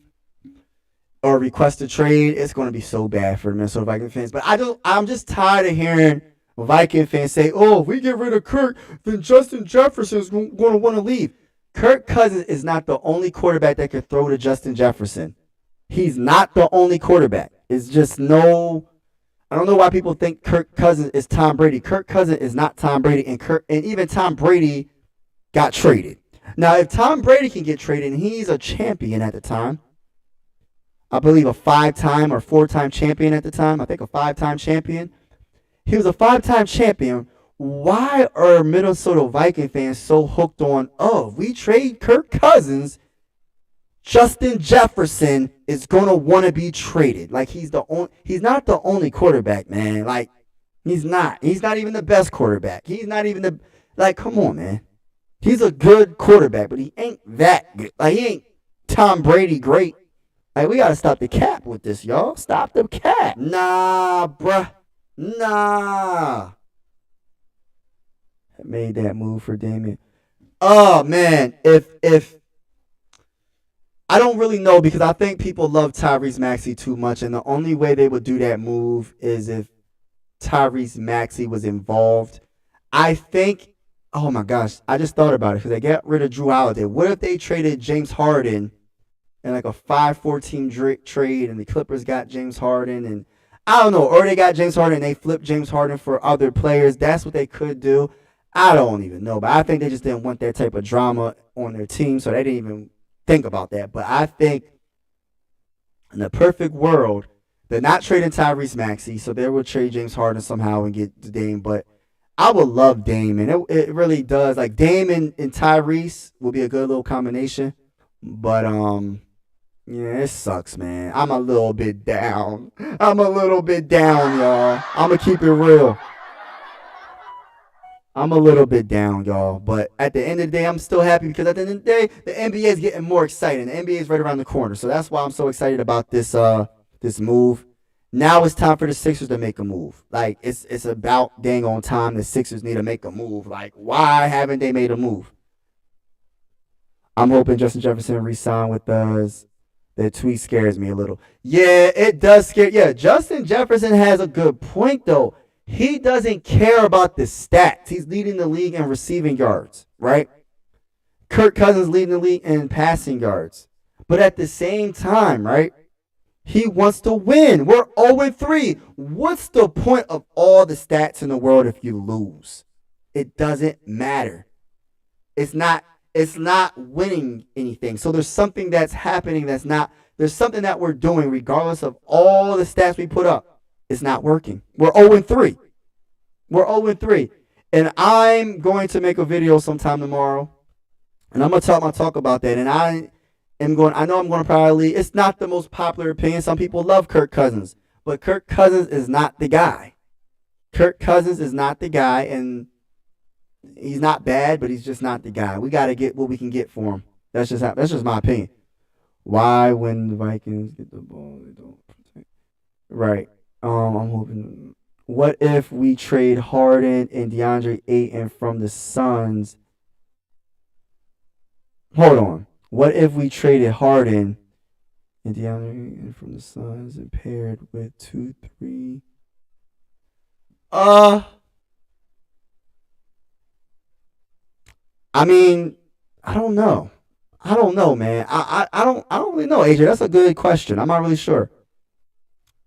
or request a trade, it's going to be so bad for the Minnesota Viking fans. But I'm just tired of hearing Viking fans say, "Oh, if we get rid of Kirk, then Justin Jefferson is going to want to leave." Kirk Cousins is not the only quarterback that can throw to Justin Jefferson. He's not the only quarterback. It's just no. I don't know why people think Kirk Cousins is Tom Brady. Kirk Cousins is not Tom Brady, and even Tom Brady got traded. Now, if Tom Brady can get traded, and he's a champion at the time, I believe a 5-time or 4-time champion at the time. I think a 5-time champion. He was a 5-time champion. Why are Minnesota Viking fans so hooked on, oh, we trade Kirk Cousins, Justin Jefferson is going to want to be traded? Like he's not the only quarterback, man. Like he's not even the best quarterback. He's not even come on, man. He's a good quarterback, but he ain't that good. Like he ain't Tom Brady great. Like we got to stop the cap with this, y'all. Stop the cap. Nah, bruh. Nah. I made that move for Damian. Oh man, if I don't really know because I think people love Tyrese Maxey too much, and the only way they would do that move is if Tyrese Maxey was involved. I think. Oh my gosh, I just thought about it because they got rid of Drew Holiday. What if they traded James Harden in like a 5-4 team trade, and the Clippers got James Harden, and I don't know, or they got James Harden and they flipped James Harden for other players. That's what they could do. I don't even know, but I think they just didn't want that type of drama on their team, so they didn't even think about that. But I think in the perfect world, they're not trading Tyrese Maxey, so they will trade James Harden somehow and get the Dame. But I would love Damian. It really does. Like Damian and Tyrese will be a good little combination. But yeah, it sucks, man. I'm a little bit down. I'm a little bit down, y'all. I'm gonna keep it real. I'm a little bit down, y'all. But at the end of the day, I'm still happy because at the end of the day, the NBA is getting more exciting. The NBA is right around the corner. So that's why I'm so excited about this move. Now it's time for the Sixers to make a move. Like it's about dang on time the Sixers need to make a move. Like, why haven't they made a move? I'm hoping Justin Jefferson re-sign with us. That tweet scares me a little. Yeah, it does scare. Yeah, Justin Jefferson has a good point though. He doesn't care about the stats. He's leading the league in receiving yards, right? Kirk Cousins leading the league in passing yards. But at the same time, right? He wants to win. We're 0-3. What's the point of all the stats in the world if you lose? It doesn't matter. It's not winning anything. So there's something that's happening there's something that we're doing regardless of all the stats we put up. It's not working. We're 0-3. We're 0-3. And I'm going to make a video sometime tomorrow. And I'm going to talk about that. And I know I'm going to probably, it's not the most popular opinion. Some people love Kirk Cousins. But Kirk Cousins is not the guy. Kirk Cousins is not the guy. And he's not bad, but he's just not the guy. We got to get what we can get for him. That's just my opinion. Why, when the Vikings get the ball, they don't protect? Right. I'm hoping. What if we trade Harden and DeAndre Ayton from the Suns? Hold on. What if we traded Harden and DeAndre Ayton from the Suns and paired with 2-3? I mean, I don't know. I don't know, man. I don't really know, AJ. That's a good question. I'm not really sure.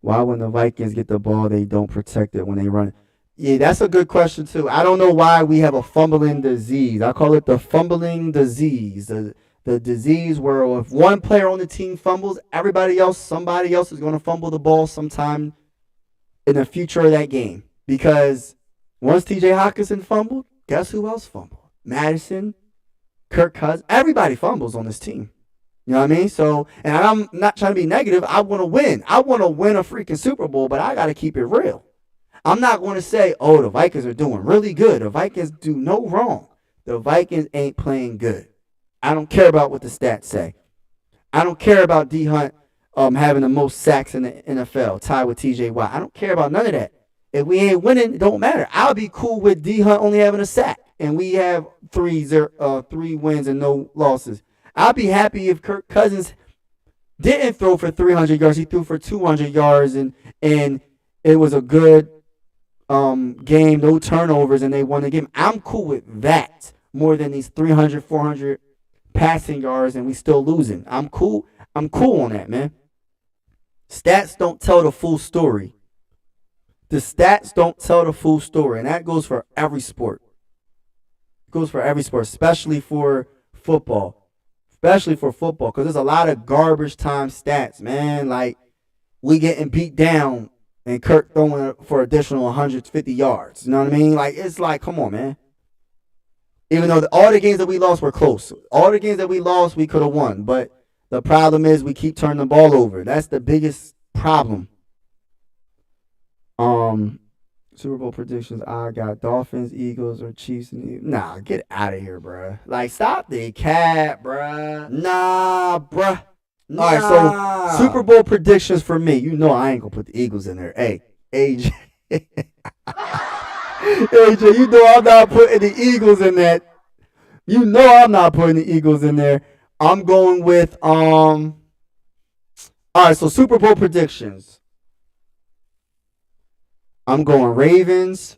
Why, when the Vikings get the ball, they don't protect it when they run it? Yeah, that's a good question too. I don't know why we have a fumbling disease. I call it the fumbling disease. The disease where if one player on the team fumbles, somebody else is going to fumble the ball sometime in the future of that game. Because once TJ Hawkinson fumbled, guess who else fumbled? Madison, Kirk Cousins, everybody fumbles on this team. You know what I mean? So, and I'm not trying to be negative. I want to win. I want to win a freaking Super Bowl, but I got to keep it real. I'm not going to say, oh, the Vikings are doing really good. The Vikings do no wrong. The Vikings ain't playing good. I don't care about what the stats say. I don't care about D Hunt having the most sacks in the NFL, tied with TJ Watt. I don't care about none of that. If we ain't winning, it don't matter. I'll be cool with D Hunt only having a sack, and we have three wins and no losses. I'll be happy if Kirk Cousins didn't throw for 300 yards. He threw for 200 yards, and it was a good game, no turnovers, and they won the game. I'm cool with that more than these 300, 400 passing yards, and we still losing. I'm cool. I'm cool on that, man. Stats don't tell the full story. The stats don't tell the full story, and that goes for every sport. It goes for every sport, especially for football. Especially for football, because there's a lot of garbage time stats, man. Like, we getting beat down and Kirk throwing for additional 150 yards. You know what I mean? Like, it's like, come on, man. Even though all the games that we lost were close. All the games that we lost, we could have won. But the problem is we keep turning the ball over. That's the biggest problem. Super Bowl predictions. I got Dolphins, Eagles, or Chiefs. Nah, get out of here, bruh. Like, stop the cat, bruh. Nah, bruh. Nah. All right, so Super Bowl predictions for me. You know I ain't gonna put the Eagles in there. Hey, AJ. AJ, you know I'm not putting the Eagles in that. You know I'm not putting the Eagles in there. I'm going with All right, so Super Bowl predictions. I'm going Ravens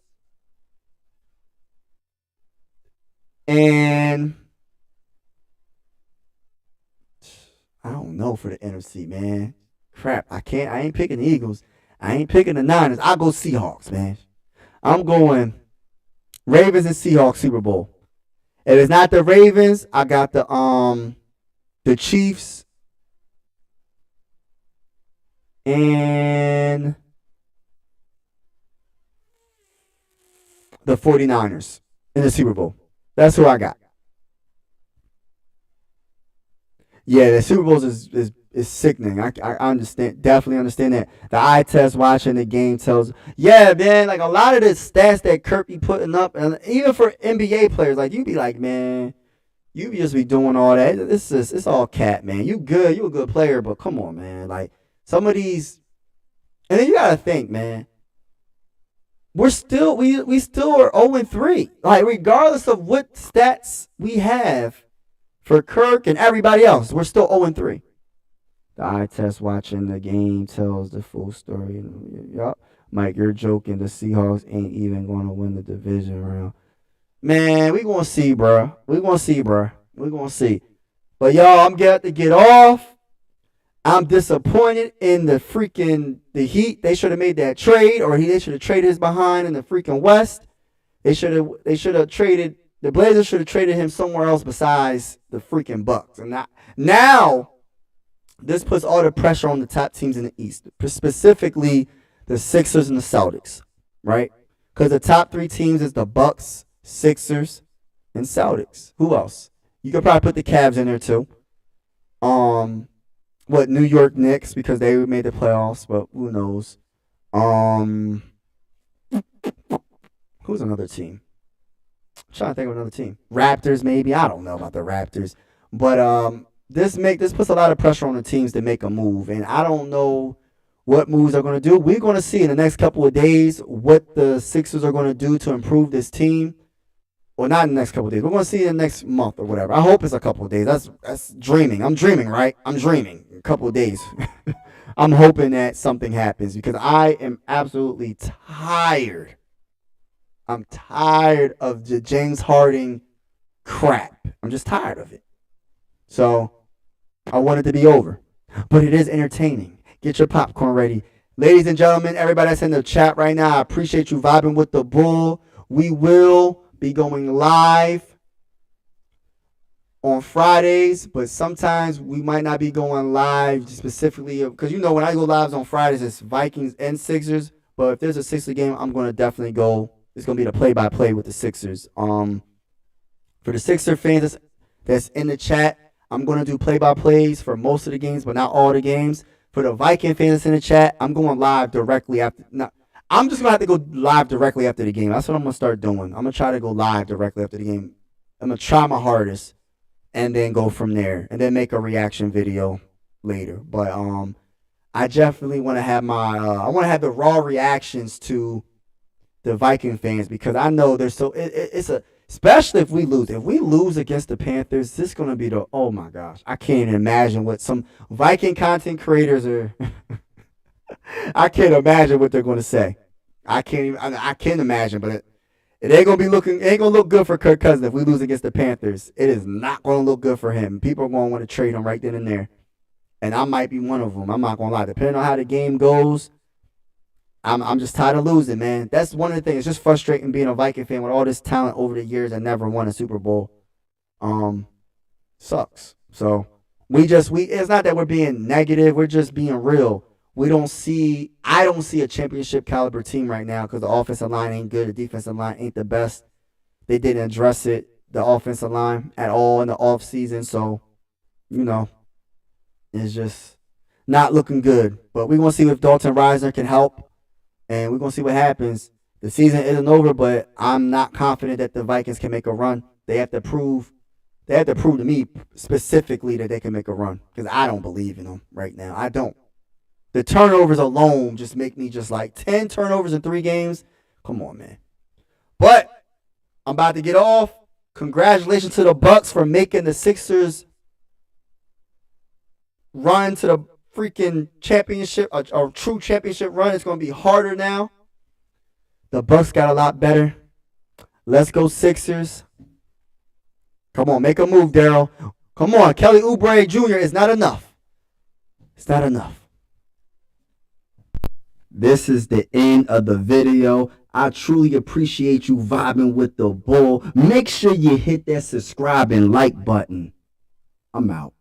and I don't know for the NFC, man. Crap, I ain't picking the Eagles. I ain't picking the Niners. I'll go Seahawks, man. I'm going Ravens and Seahawks Super Bowl. If it's not the Ravens, I got the Chiefs and the 49ers in the Super Bowl. That's who I got. Yeah, the Super Bowls is sickening. I understand, definitely understand that. The eye test watching the game tells, yeah, man, like a lot of the stats that Kirk be putting up, and even for NBA players, like you be like, man, you just be doing all that. It's all cat, man. You good, you a good player, but come on, man. Like some of these, and then you gotta think, man. We still are 0-3. Like regardless of what stats we have for Kirk and everybody else, we're still 0-3. The eye test watching the game tells the full story. Yup. Mike, you're joking. The Seahawks ain't even going to win the division round. Man, we going to see, bro. We going to see. But, y'all, I'm getting to get off. I'm disappointed in the Heat. They should have made that trade, or they should have traded his behind in the freaking West. They should have traded. The Blazers should have traded him somewhere else besides the freaking Bucks. And now, this puts all the pressure on the top teams in the East, specifically the Sixers and the Celtics, right? Because the top three teams is the Bucks, Sixers, and Celtics. Who else? You could probably put the Cavs in there too. New York Knicks, because they made the playoffs, but who knows? Who's another team? I'm trying to think of another team. Raptors, maybe. I don't know about the Raptors. But this puts a lot of pressure on the teams to make a move. And I don't know what moves they're going to do. We're going to see in the next couple of days what the Sixers are going to do to improve this team. Well, not in the next couple of days. We're going to see in the next month or whatever. I hope it's a couple of days. That's dreaming. I'm dreaming, right? I'm dreaming. A couple of days. I'm hoping that something happens because I am absolutely tired. I'm tired of the James Harden crap. I'm just tired of it. So I want it to be over. But it is entertaining. Get your popcorn ready. Ladies and gentlemen, everybody that's in the chat right now, I appreciate you vibing with the bull. We will be going live on Fridays, but sometimes we might not be going live specifically because when I go live on Fridays, it's Vikings and Sixers. But if there's a Sixers game, I'm going to definitely go. It's going to be the play-by-play with the Sixers. For the Sixer fans that's in the chat, I'm going to do play-by-plays for most of the games, but not all the games. For the Viking fans that's in the chat, I'm going live directly after. I'm just going to have to go live directly after the game. That's what I'm going to start doing. I'm going to try to go live directly after the game. I'm going to try my hardest and then go from there and then make a reaction video later. But I definitely want to have I want to have the raw reactions to the Viking fans because I know they're so especially if we lose. If we lose against the Panthers, this is going to be oh my gosh. I can't even imagine what some Viking content creators are. I can't imagine what they're going to say. I can't imagine, but it ain't going to look good for Kirk Cousins if we lose against the Panthers. It is not going to look good for him. People are going to want to trade him right then and there. And I might be one of them. I'm not going to lie. Depending on how the game goes, I'm just tired of losing, man. That's one of the things. It's just frustrating being a Viking fan with all this talent over the years and never won a Super Bowl. Sucks. So it's not that we're being negative. We're just being real. I don't see a championship caliber team right now because the offensive line ain't good. The defensive line ain't the best. They didn't address the offensive line at all in the offseason. So, it's just not looking good. But we're going to see if Dalton Risner can help. And we're going to see what happens. The season isn't over, but I'm not confident that the Vikings can make a run. They have to prove to me specifically that they can make a run because I don't believe in them right now. I don't. The turnovers alone just make me just like 10 turnovers in 3 games. Come on, man. But I'm about to get off. Congratulations to the Bucks for making the Sixers run to the freaking championship, a true championship run. It's going to be harder now. The Bucks got a lot better. Let's go Sixers. Come on, make a move, Daryl. Come on, Kelly Oubre Jr. is not enough. It's not enough. This is the end of the video. I truly appreciate you vibing with the bull. Make sure you hit that subscribe and like button. I'm out.